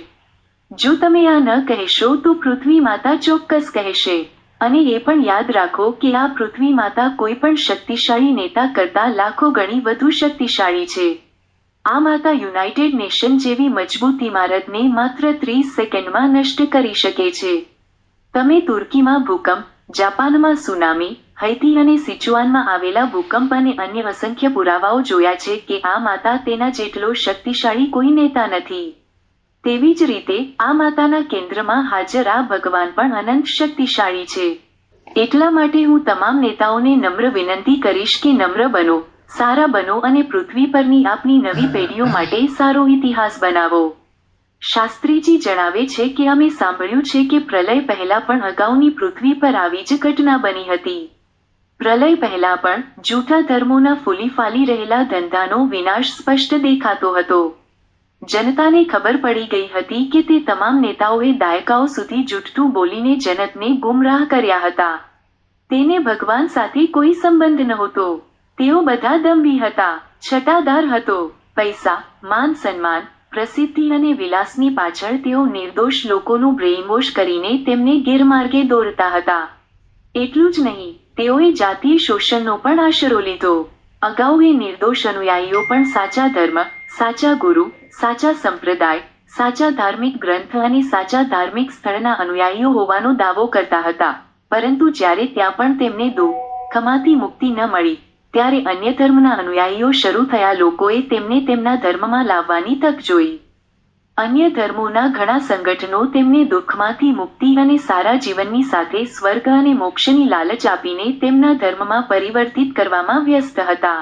S1: જો તમે આ ન કહેશો તો પૃથ્વી માતા ચોક્કસ કહેશે. અને એ પણ યાદ રાખો કે આ પૃથ્વી માતા કોઈ પણ શક્તિશાળી નેતા કરતાં લાખો ગણી વધુ શક્તિશાળી છે. આ માતા યુનાઇટેડ નેશન જેવી મજબૂત ઇમારતને માત્ર 30 સેકન્ડમાં નષ્ટ કરી શકે છે. તમે તુર્કીમાં ભૂકંપ, જાપાનમાં સુનામી, હૈતી અને સિચુઆનમાં આવેલા ભૂકંપ અને અન્ય અસંખ્ય પુરાવાઓ જોયા છે કે આ માતા તેના જેટલો શક્તિશાળી કોઈ નેતા નથી. તેવી જ રીતે આ માતાના કેન્દ્રમાં હાજર આ ભગવાન પણ અનંત શક્તિશાળી છે. એટલા માટે હું તમામ નેતાઓને નમ્ર વિનંતી કરીશ કે નમ્ર બનો, સારા બનો અને પૃથ્વી પરની આપની નવી પેઢીઓ માટે સારો ઇતિહાસ બનાવો. શાસ્ત્રીજી જણાવે છે કે અમે સાંભળ્યું છે કે પ્રલય પહેલા પણ અગાઉની પૃથ્વી પર આવી જ ઘટના બની હતી. પ્રલય પહેલા પણ જૂઠા ધર્મોના ફૂલી ફાલી રહેલા ધંધાનો વિનાશ સ્પષ્ટ દેખાતો હતો. જનતાને ખબર પડી ગઈ હતી કે તે તમામ નેતાઓએ દાયકાઓ સુધી જૂઠું બોલીને જનતને ગુમરાહ કર્યા હતા. તેને ભગવાન સાથે કોઈ સંબંધ નહોતો. તેઓ બધા દંભી હતા, છટાદાર હતો. પૈસા, માન સન્માન, પ્રસિદ્ધિ અને વિલાસની પાછળ તેઓ નિર્દોષ લોકોનું બ્રેઇનવોશ કરીને તેમને ગેરમાર્ગે દોરતા હતા. એટલું જ નહીં, તેઓએ જાતીય શોષણનો પણ આશરો લીધો. અગાઉ એ નિર્દોષ અનુયાયીઓ પણ સાચા ધર્મ, સાચા ગુરુ, સાચા સંપ્રદાય, સાચા ધાર્મિક ગ્રંથ અને સાચા ધાર્મિક સ્થળના અનુયાયીઓ હોવાનો દાવો કરતા હતા. પરંતુ જ્યારે ત્યાં પણ તેમને દુઃખમાંથી મુક્તિ ન મળી, ત્યારે અન્ય ધર્મના અનુયાયીઓ શરૂ થયા. લોકોએ તેમને તેમના ધર્મમાં લાવવાની તક જોઈ. અન્ય ધર્મોના ઘણા સંગઠનો તેમને દુઃખમાંથી મુક્તિ અને સારા જીવનની સાથે સ્વર્ગ અને મોક્ષની લાલચ આપીને તેમના ધર્મમાં પરિવર્તિત કરવામાં વ્યસ્ત હતા.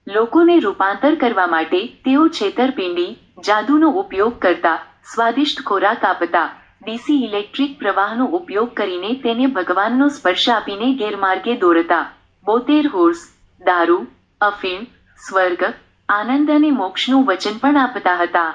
S1: લોકોને રૂપાંતર કરવા માટે તેઓ છેતરપિંડી, જાદુનો ઉપયોગ કરતા, સ્વાદિષ્ટ ખોરાક આપતા, ડીસી ઇલેક્ટ્રિક પ્રવાહનો ઉપયોગ કરીને તેને ભગવાનનો સ્પર્શ આપીને ગેરમાર્ગે દોરતા, બોતેર હોર્સ, દારૂ, અફીણ, સ્વર્ગ, આનંદ અને મોક્ષનું વચન પણ આપતા હતા.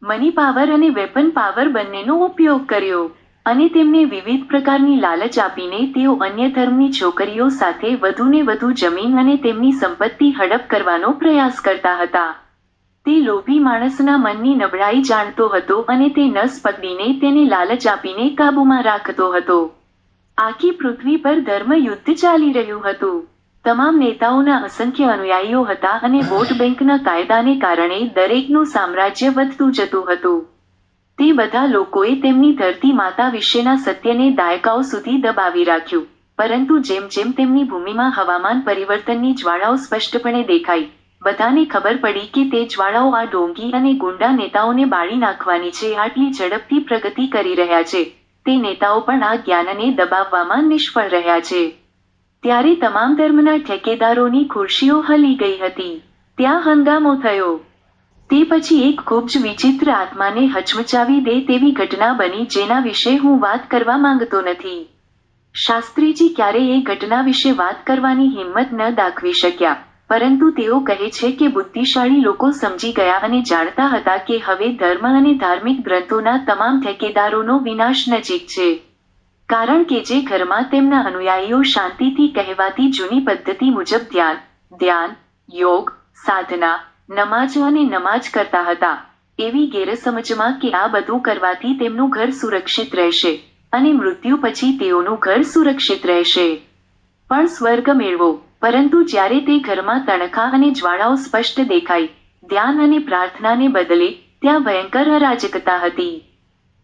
S1: મની પાવર અને વેપન પાવર બંનેનો ઉપયોગ કર્યો. અને તેમને વિવિધ પ્રકારની લાલચ આપીને તેઓ અન્ય ધર્મની છોકરીઓ સાથે વધુને વધુ જમીન અને તેમની સંપત્તિ હડપ કરવાનો પ્રયાસ કરતા હતા. તે લોભી માણસના મનની નબળાઈ જાણતો હતો અને તે નસ પકડીને તેને લાલચ આપીને કાબૂમાં રાખતો હતો. આખી પૃથ્વી પર ધર્મ યુદ્ધ ચાલી રહ્યું હતું. તમામ નેતાઓના અસંખ્ય અનુયાયીઓ હતા અને વોટ બેંકના કાયદાને કારણે દરેકનું સામ્રાજ્ય વધતું જતું હતું. તે બધા લોકોએ તેમની ધરતી માતા વિશેના સત્યને દાયકાઓ સુધી દબાવી રાખ્યું. પરંતુ જેમ જેમ તેમની ભૂમિમાં હવામાન પરિવર્તનની જ્વાળાઓ સ્પષ્ટપણે દેખાઈ, બધાને ખબર પડી કે તે જ્વાળાઓ આ ઢોંગી અને ગુંડા નેતાઓને બાળી નાખવાની છે. આટલી ઝડપથી પ્રગતિ કરી રહ્યા છે, તે નેતાઓ પણ આ જ્ઞાનને દબાવવામાં નિષ્ફળ રહ્યા છે. ત્યારે તમામ ધર્મના ઠેકેદારોની ખુરશીઓ હલી ગઈ હતી. ત્યાં હંગામો થયો. તે પછી એક ખૂબ જ વિચિત્ર આત્માને હચમચાવી દે તેવી ઘટના બની જેના વિશે હું વાત કરવા માંગતો નથી. શાસ્ત્રીજી ક્યારેય એ ઘટના વિશે વાત કરવાની હિંમત ન દાખવી શક્યા, પરંતુ તેઓ કહે છે કે બુદ્ધિશાળી લોકો સમજી ગયા અને જાણતા હતા કે હવે ધર્મ અને ધાર્મિક ગ્રંથોના તમામ ઠેકેદારોનો વિનાશ નજીક છે. કારણ કે જે ઘરમાં તેમના અનુયાયીઓ શાંતિથી કહેવાતી જૂની પદ્ધતિ મુજબ ધ્યાન, યોગ, સાધના, નમાજ અને નમાજ કરતા હતા, એવી ગેરસમજમાં કે આ બધું કરવાથી તેમનું ઘર સુરક્ષિત રહેશે અને મૃત્યુ પછી તેઓનું ઘર સુરક્ષિત રહેશે. પણ સ્વર્ગ મેળવો. પરંતુ જ્યારે તે ઘરમાં તણખા અને જ્વાળાઓ સ્પષ્ટ દેખાઈ, ધ્યાન અને પ્રાર્થનાને બદલે ત્યાં ભયંકર અરાજકતા હતી.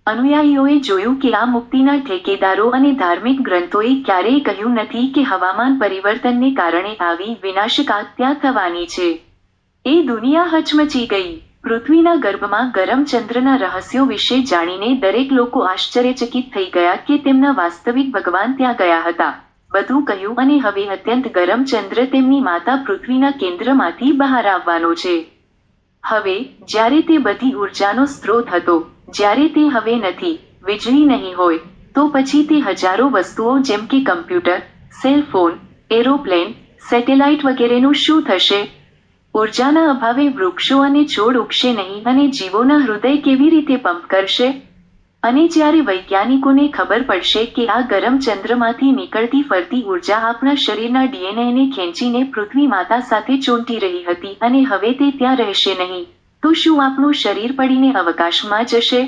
S1: અનુયાયીઓએ જોયું કે આ મુક્તિના ઠેકેદારો અને ધાર્મિક ગ્રંથોએ ક્યારેય કહ્યું નથી કે હવામાન પરિવર્તનને કારણે આવી વિનાશક આગ ત્યાં થવાની છે. એ દુનિયા હચમચી ગઈ. પૃથ્વીના ગર્ભમાં ગરમ ચંદ્રના રહસ્યો વિશે જાણીને દરેક લોકો આશ્ચર્યચકિત થઈ ગયા કે તેમના વાસ્તવિક ભગવાન ત્યાં ગયા હતા, બધું કહ્યું અને હવે અત્યંત ગરમ ચંદ્ર તેમની માતા પૃથ્વીના કેન્દ્રમાંથી બહાર આવવાનો છે. હવે, જ્યારે તે બધી ઉર્જાનો સ્ત્રોત હતો, જ્યારે તે હવે નથી, વીજળી નહીં હોય, તો પછી તે હજારો વસ્તુઓ જેમ કે computer, cell phone, aeroplane, satellite વગેરેનું શું થશે? ઉર્જાના અભાવે વૃક્ષો અને છોડ ઉગશે નહીં અને જીવોના હૃદય કેવી રીતે પંપ કરશે? અને જ્યારે વૈજ્ઞાનિકોને ખબર પડશે કે આ ગરમ ચંદ્રમાંથી નીકળતી ફરતી ઉર્જા આપણા શરીરના ડીએનએને ખેંચીને પૃથ્વી માતા સાથે ચોંટી રહી હતી અને હવે તે ત્યાં રહેશે નહીં, તો શું આપણું શરીર પડીને અવકાશમાં જશે?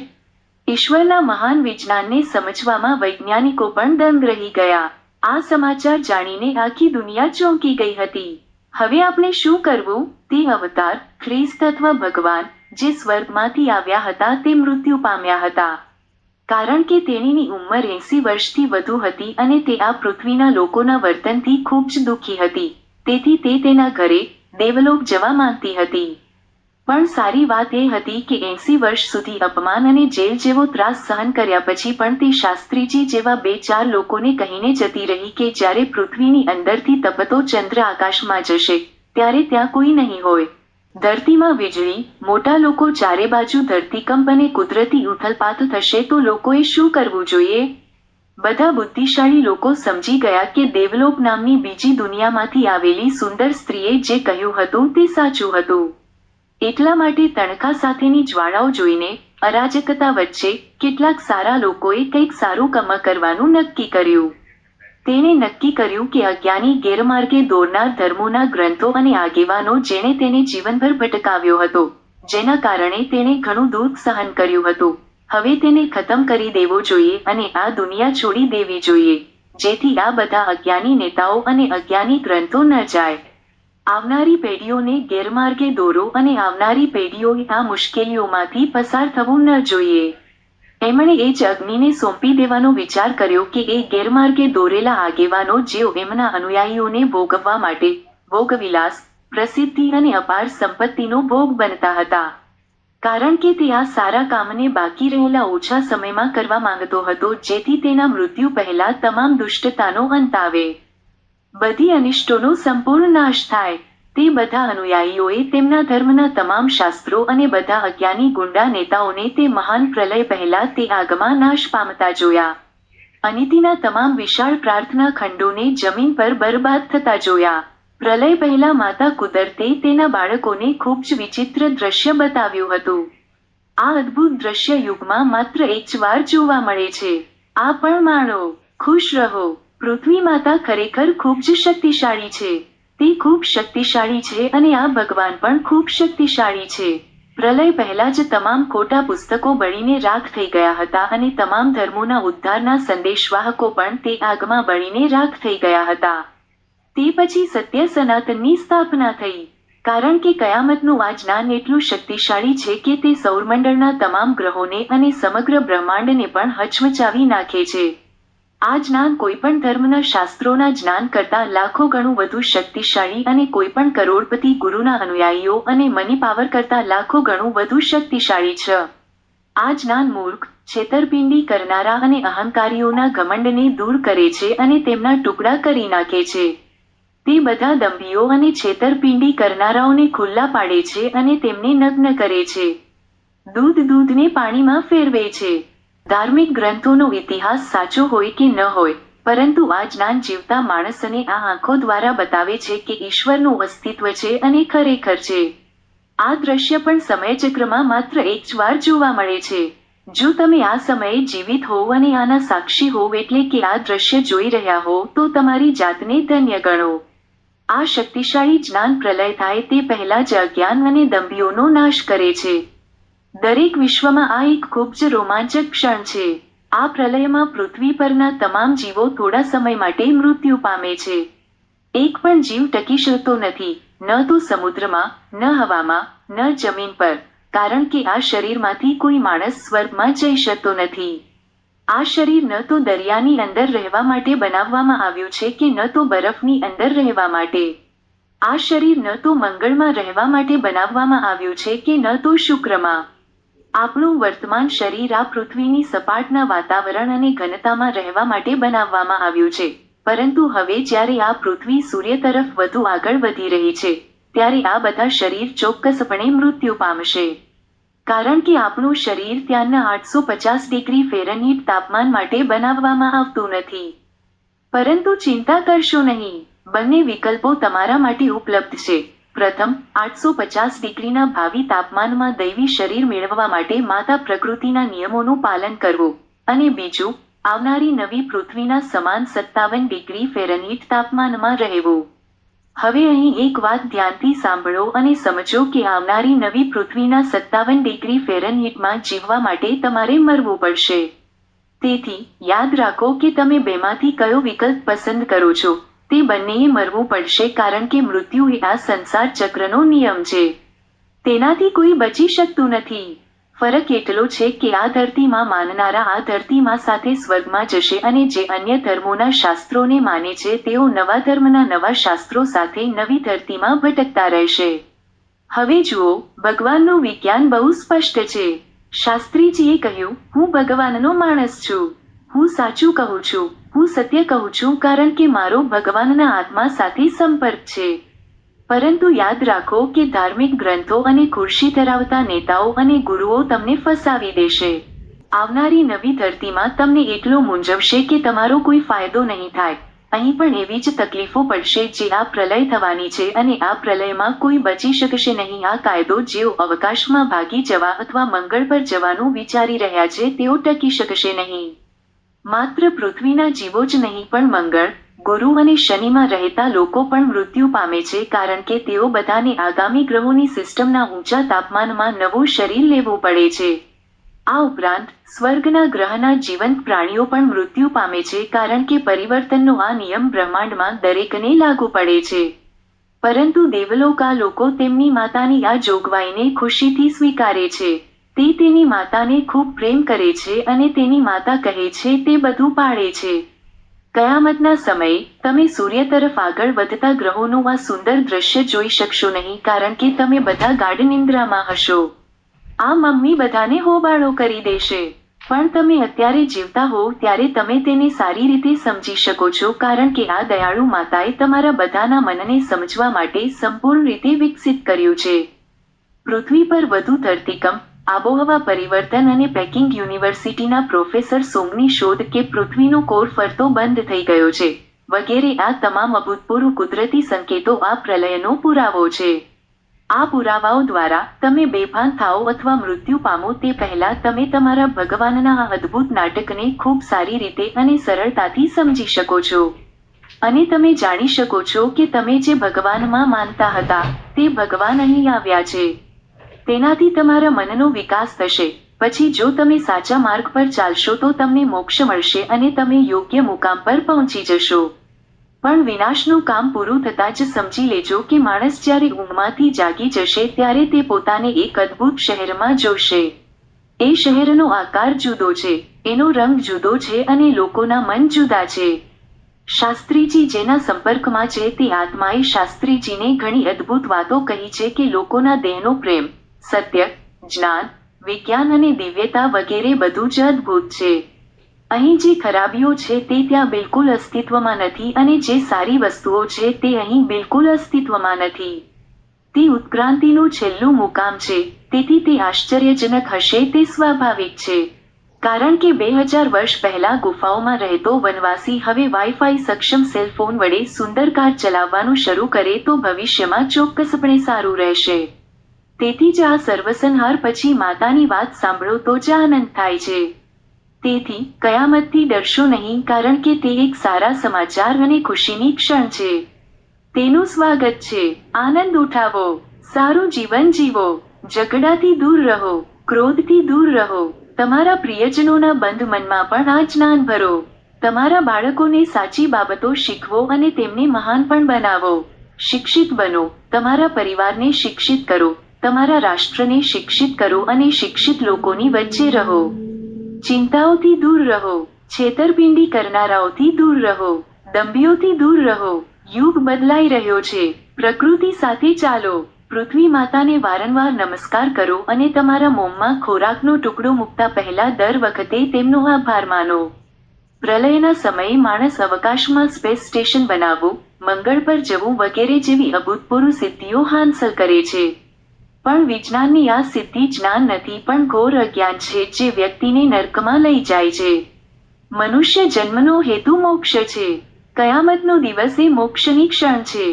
S1: ઈશ્વરના મહાન વિજ્ઞાનને સમજવામાં વૈજ્ઞાનિકો પણ દંગ રહી ગયા. આ સમાચાર જાણીને આખી દુનિયા ચોંકી ગઈ હતી. હવે આપણે શું કરવું? તે અવતાર, ખ્રિસ્ત અથવા ભગવાન, જે સ્વર્ગમાંથી આવ્યા હતા તે મૃત્યુ પામ્યા હતા. કારણ કે તેણીની ઉંમર 80 વર્ષથી વધુ હતી અને તે આ પૃથ્વીના લોકોના વર્તનથી ખૂબ જ દુઃખી હતી. તેથી તે તેના ઘરે, દેવલોક જવા માંગતી હતી. પણ સારી વાત એ હતી કે 80 વર્ષ સુધી અપમાન અને જેલ જેવો ત્રાસ સહન કર્યા પછી પણ તે શાસ્ત્રીજી જેવા 2-4 લોકોને કહીને જતી રહી કે જ્યારે પૃથ્વીની અંદરથી તપતો ચંદ્ર આકાશમાં જશે, ત્યારે ત્યાં કોઈ નહીં હોય. ધરતીમાં વીજળી, મોટા લોકો ચારે બાજુ ધરતીકંપ અને કુદરતી ઉથલપાથ થશે તો લોકોએ શું કરવું જોઈએ? બધા બુદ્ધિશાળી લોકો સમજી ગયા કે દેવલોક નામની બીજી દુનિયામાંથી આવેલી સુંદર સ્ત્રીએ જે કહ્યું હતું તે સાચું હતું. એટલા માટે તણખા સાથેની જ્વાળાઓ જોઈને, અરાજકતા વચ્ચે, કેટલાક સારા લોકોએ કંઈક સારું કામ કરવાનું નક્કી કર્યું. તેણે નક્કી કર્યું કે અજ્ઞાની ગેરમાર્ગે દોરનાર ધર્મોના ગ્રંથો અને આગેવાનો જેણે તેને જીવનભર ભટકાવ્યો હતો, જેના કારણે તેણે ઘણું દુઃખ સહન કર્યું હતું, હવે તેને ખતમ કરી દેવો જોઈએ અને આ દુનિયા છોડી દેવી જોઈએ, જેથી આ બધા અજ્ઞાની નેતાઓ અને અજ્ઞાની ગ્રંથો ન જાય. આવનારી પેઢીઓને ગેરમાર્ગે દોરો અને આવનારી પેઢીઓએ આ મુશ્કેલીઓમાંથી પસાર થવું ન જોઈએ. એમણે એ જ અગ્નિને સોંપી દેવાનો વિચાર કર્યો કે એ ગેરમાર્ગે દોરેલા આગેવાનો જેઓ એમના અનુયાયીઓને ભોગવવા માટે, ભોગવિલાસ, પ્રસિદ્ધિ અને અપાર સંપત્તિનો ભોગ બનતા હતા. કારણ કે તે આ સારા કામને બાકી રહેલા ઓછા સમયમાં કરવા માંગતો હતો જેથી તેના મૃત્યુ પહેલા તમામ દુષ્ટતાનો અંત આવે. બધી અનિષ્ટોનો સંપૂર્ણ નાશ થાય. તે બધા અનુયાયીઓએ તેમના ધર્મના તમામ શાસ્ત્રો અને બધા અજ્ઞાની ગુંડા નેતાઓને તે મહાન પ્રલય પહેલા તે આગમાં નાશ પામતા જોયા. અનિતિના તમામ વિશાળ પ્રાર્થના ખંડોને જમીન પર બરબાદ થતા જોયા. પ્રલય પહેલા માતા કુદરતે તેના બાળકોને ખૂબ જ વિચિત્ર દ્રશ્ય બતાવ્યું હતું. આ અદ્ભુત દ્રશ્ય યુગમાં માત્ર એક જ વાર જોવા મળે છે. આ પણ માણો. ખુશ રહો. પૃથ્વી માતા ખરેખર ખૂબ જ શક્તિશાળી છે. તે ખૂબ શક્તિશાળી છે અને આ ભગવાન પણ ખૂબ શક્તિશાળી છે. પ્રલય પહેલા જ તમામ ખોટા પુસ્તકો બળીને રાખ થઈ ગયા હતા અને તમામ ધર્મોના ઉદ્ધારના સંદેશવાહકો પણ તે આગમાં બળીને રાખ થઈ ગયા હતા. તે પછી સત્ય સનાતનની સ્થાપના થઈ. કારણ કે કયામતનું આ જ્ઞાન એટલું શક્તિશાળી છે કે તે સૌરમંડળના તમામ ગ્રહોને અને સમગ્ર બ્રહ્માંડને પણ હચમચાવી નાખે છે. આ જ્ઞાન કોઈપણ ધર્મના શાસ્ત્રોના જ્ઞાન કરતાં લાખો ગણું વધુ શક્તિશાળી અને કોઈપણ કરોડપતિ ગુરુના અનુયાયીઓ અને મની પાવર કરતાં લાખો ગણું વધુ શક્તિશાળી છે. આ જ્ઞાન મૂર્ખ, છેતરપિંડી કરનારા અને અહંકારીઓના ઘમંડને દૂર કરે છે અને તેમના ટુકડા કરી નાખે છે. તે બધા દંભીઓ અને છેતરપિંડી કરનારાઓને ખુલ્લા પાડે છે અને તેમને નગ્ન કરે છે. દૂધને પાણીમાં ફેરવે છે. ધાર્મિક ગ્રંથોનો ઇતિહાસ સાચો હોય કે ન હોય, પરંતુ આ જ્ઞાન જીવતા માણસને આ આંખો દ્વારા બતાવે છે કે ઈશ્વરનું અસ્તિત્વ છે અને ખરેખર છે. આ દ્રશ્ય પણ સમયચક્રમાં માત્ર એક જ વાર જોવા મળે છે. જો તમે આ સમયે જીવિત હોવ અને આના સાક્ષી હોવ એટલે કે આ દ્રશ્ય જોઈ રહ્યા હો તો તમારી જાતને ધન્ય ગણો. આ શક્તિશાળી જ્ઞાન પ્રલય થાય તે પહેલા જ અજ્ઞાન અને દંભીઓનો નાશ કરે છે. દરેક વિશ્વમાં આ એક ખૂબ જ રોમાંચક ક્ષણ છે. આ પ્રલયમાં પૃથ્વી પરના તમામ જીવો થોડા સમય માટે મૃત્યુ પામે છે. એક પણ જીવ ટકી શકતો નથી, ન તો સમુદ્રમાં, ન હવામાં, ન જમીન પર, કારણ કે આ શરીરમાંથી કોઈ માણસ સ્વર્ગમાં જઈ શકતો નથી. આ શરીર ન તો દરિયાની અંદર રહેવા માટે બનાવવામાં આવ્યું છે કે ન તો બરફની અંદર રહેવા માટે. આ શરીર ન તો મંગળમાં રહેવા માટે બનાવવામાં આવ્યું છે કે ન તો શુક્રમાં. આપણું વર્તમાન શરીર આ પૃથ્વીની સપાટના વાતાવરણ અને ઘનતામાં રહેવા માટે બનાવવામાં આવ્યું છે, પરંતુ હવે જ્યારે આ પૃથ્વી સૂર્ય તરફ વધુ આગળ વધી રહી છે, ત્યારે આ બધા શરીર ચોક્કસપણે મૃત્યુ પામશે. કારણ કે આપણું શરીર ત્યાંના 850 ડિગ્રી ફેરનહીટ તાપમાન માટે બનાવવામાં આવતું નથી. પરંતુ ચિંતા કરશો નહીં, બંને વિકલ્પો તમારા માટે ઉપલબ્ધ છે. પ્રથમ, 850 ડિગ્રીના ભાવિ તાપમાનમાં દૈવી શરીર મેળવવા માટે માતા પ્રકૃતિના નિયમોનું પાલન કરવું, અને બીજું, આવનારી નવી પૃથ્વીના સમાન 57 ડિગ્રી ફેરનહીટ તાપમાનમાં રહેવું. હવે અહીં એક વાત ધ્યાનથી સાંભળો અને સમજો કે આવનારી નવી પૃથ્વીના 57 ડિગ્રી ફેરનહીટમાં જીવવા માટે તમારે મરવું પડશે. તેથી, યાદ રાખો કે તમે બેમાંથી કયો વિકલ્પ પસંદ કરો છો. તે બંનેએ મરવું પડશે કારણ કે મૃત્યુ એ આ સંસાર ચક્રનો નિયમ છે. તેનાથી કોઈ બચી શકતું નથી. ફરક એટલો છે કે આ ધરતીમાં માનનારા આ ધરતીમાં સાથે સ્વર્ગમાં જશે અને જે અન્ય ધર્મોના શાસ્ત્રોને માને છે તેઓ નવા ધર્મના નવા શાસ્ત્રો સાથે નવી ધરતીમાં ભટકતા રહેશે. હવે જુઓ, ભગવાનનું વિજ્ઞાન બહુ સ્પષ્ટ છે. શાસ્ત્રીજીએ કહ્યું, હું ભગવાનનો માણસ છું. હું સાચું કહું છું, હું સત્ય કહું છું કારણ કે મારો ભગવાનના આત્મા સાથે સંપર્ક છે. પરંતુ યાદ રાખો કે ધાર્મિક ગ્રંથો અને ખુરશી ધરાવતા નેતાઓ અને ગુરુઓ તમને ફસાવી દેશે. આવનારી નવી ધરતીમાં તમને એટલો મૂંઝવશે કે તમારો કોઈ ફાયદો નહીં થાય. અહીં પણ એવી જ તકલીફો પડશે જે આ પ્રલય થવાની છે અને આ પ્રલયમાં કોઈ બચી શકશે નહીં. આ કાયદો જેઓ અવકાશમાં ભાગી જવા અથવા મંગળ પર જવાનું વિચારી રહ્યા છે તેઓ ટકી શકશે નહીં. માત્ર પૃથ્વીના જીવો જ નહીં પણ મંગળ, ગુરુ અને શનિમાં રહેતા લોકો પણ મૃત્યુ પામે છે કારણ કે તેઓ બધાને આગામી ગ્રહોની સિસ્ટમના ઊંચા તાપમાનમાં નવું શરીર લેવું પડે છે. આ ઉપરાંત, સ્વર્ગના ગ્રહના જીવંત પ્રાણીઓ પણ મૃત્યુ પામે છે કારણ કે પરિવર્તનનો આ નિયમ બ્રહ્માંડમાં દરેકને લાગુ પડે છે. પરંતુ દેવલોકા લોકો તેમની માતાની આ જોગવાઈને ખુશીથી સ્વીકારે છે. તે તેની માતાને ખૂબ પ્રેમ કરે છે અને તેની માતા કહે છે તે બધું પાળે છે. કયામતના સમયે, તમે સૂર્ય તરફ આગળ વધતા ગ્રહોનું આ સુંદર દ્રશ્ય જોઈ શકશો નહીં કારણ કે તમે બધા ગાઢ નિંદ્રામાં હશો. આ મમ્મી બધાને હોબાળો કરી દેશે. પણ તમે અત્યારે જીવતા હો ત્યારે તમે તેને સારી રીતે સમજી શકો છો કારણ કે આ દયાળુ માતાએ તમારા બધાના મનને સમજવા માટે સંપૂર્ણ રીતે વિકસિત કર્યું છે. પૃથ્વી પર વધુ ધરતીકંપ, આબોહવા પરિવર્તન અને પેકિંગ યુનિવર્સિટીના પ્રોફેસર સોંગની શોધ કે પૃથ્વીનો કોર ફરતો બંધ થઈ ગયો છે, વગેરે આ તમામ અભૂતપૂર્વ કુદરતી સંકેતો આ પ્રલયનો પુરાવો છે. આ પુરાવાઓ દ્વારા, તમે બેભાન થાઓ અથવા મૃત્યુ પામો તે પહેલા તમે તમારા ભગવાનના આ અદ્ભુત નાટકને ખૂબ સારી રીતે અને સરળતાથી સમજી શકો છો. અને તમે જાણી શકો છો કે તમે જે ભગવાનમાં માનતા હતા, તે ભગવાન અહીં આવ્યા છે. તેનાથી તમારા મનનો વિકાસ થશે. પછી જો તમે સાચા માર્ગ પર ચાલશો તો તમને મોક્ષ મળશે અને તમે યોગ્ય મુકામ પર પહોંચી જશો. પણ વિનાશનું કામ પૂરું થતાં જ સમજી લેજો કે માણસ જ્યારે ઊંઘમાંથી જાગી જશે ત્યારે તે પોતાને એક અદ્ભુત શહેરમાં જોશે. એ શહેરનો આકાર જુદો છે, એનો રંગ જુદો છે અને લોકોના મન જુદા છે. શાસ્ત્રીજી જેના સંપર્કમાં છે તે આત્માએ શાસ્ત્રીજીને ઘણી અદ્ભુત વાતો કહી છે કે લોકોના દેહનો પ્રેમ, સત્ય, જ્ઞાન, વિજ્ઞાન અને દિવ્યતા વગેરે બધું જ અદ્ભુત છે. અહીં જે ખરાબીઓ છે તે ત્યાં બિલકુલ અસ્તિત્વમાં નથી અને જે સારી વસ્તુઓ છે તે અહીં બિલકુલ અસ્તિત્વમાં નથી. તે ઉત્ક્રાંતિનું છેલ્લું મુકામ છે, તેથી તે આશ્ચર્યજનક હશે તે સ્વાભાવિક છે. કારણ કે 2000 વર્ષ પહેલા ગુફાઓમાં રહેતો વનવાસી હવે વાઈફાઈ સક્ષમ સેલ ફોન વડે સુંદર કાર ચલાવવાનું શરૂ કરે તો ભવિષ્યમાં ચોક્કસપણે સારું રહેશે. તેથી જ આ સર્વસંહાર પછી માતાની વાત સાંભળો તો જ આનંદ થાય છે. તેથી, કયામતથી ડરશો નહીં કારણ કે તે એક સારા સમાચાર અને ખુશીની ક્ષણ છે. તેનું સ્વાગત છે. આનંદ ઉઠાવો, સારું જીવન જીવો, ઝઘડાથી દૂર રહો, ક્રોધથી દૂર રહો. તમારા પ્રિયજનોના બંધ મનમાં પણ આ જ્ઞાન ભરો. તમારા બાળકોને સાચી બાબતો શીખવો અને તેમને મહાન પણ બનાવો. શિક્ષિત બનો, તમારા પરિવારને શિક્ષિત કરો, તમારા રાષ્ટ્રને શિક્ષિત કરો અને શિક્ષિત લોકોની વચ્ચે રહો. ચિંતાઓથી દૂર રહો, છેતરપિંડી કરનારાઓથી દૂર રહો, દંભીઓથી દૂર રહો. યુગ બદલાઈ રહ્યો છે. પ્રકૃતિ સાથે ચાલો. પૃથ્વી માતાને વારંવાર નમસ્કાર કરો અને તમારા મોંમાં ખોરાકનો ટુકડો મૂકતા પહેલા દર વખતે તેમનો આભાર માનો. પ્રલયના સમયે માણસ અવકાશમાં સ્પેસ સ્ટેશન બનાવવું, મંગળ પર જવું વગેરે જેવી અભૂતપૂર્વ સિદ્ધિઓ હાંસલ કરે છે. પણ વિજ્ઞાનની આ સિદ્ધિ જ્ઞાન નથી પણ ઘોર અજ્ઞાન છે જે વ્યક્તિને નર્કમાં લઈ જાય છે. મનુષ્ય જન્મનો હેતુ મોક્ષ છે. કયામતનો દિવસ એ મોક્ષની ક્ષણ છે.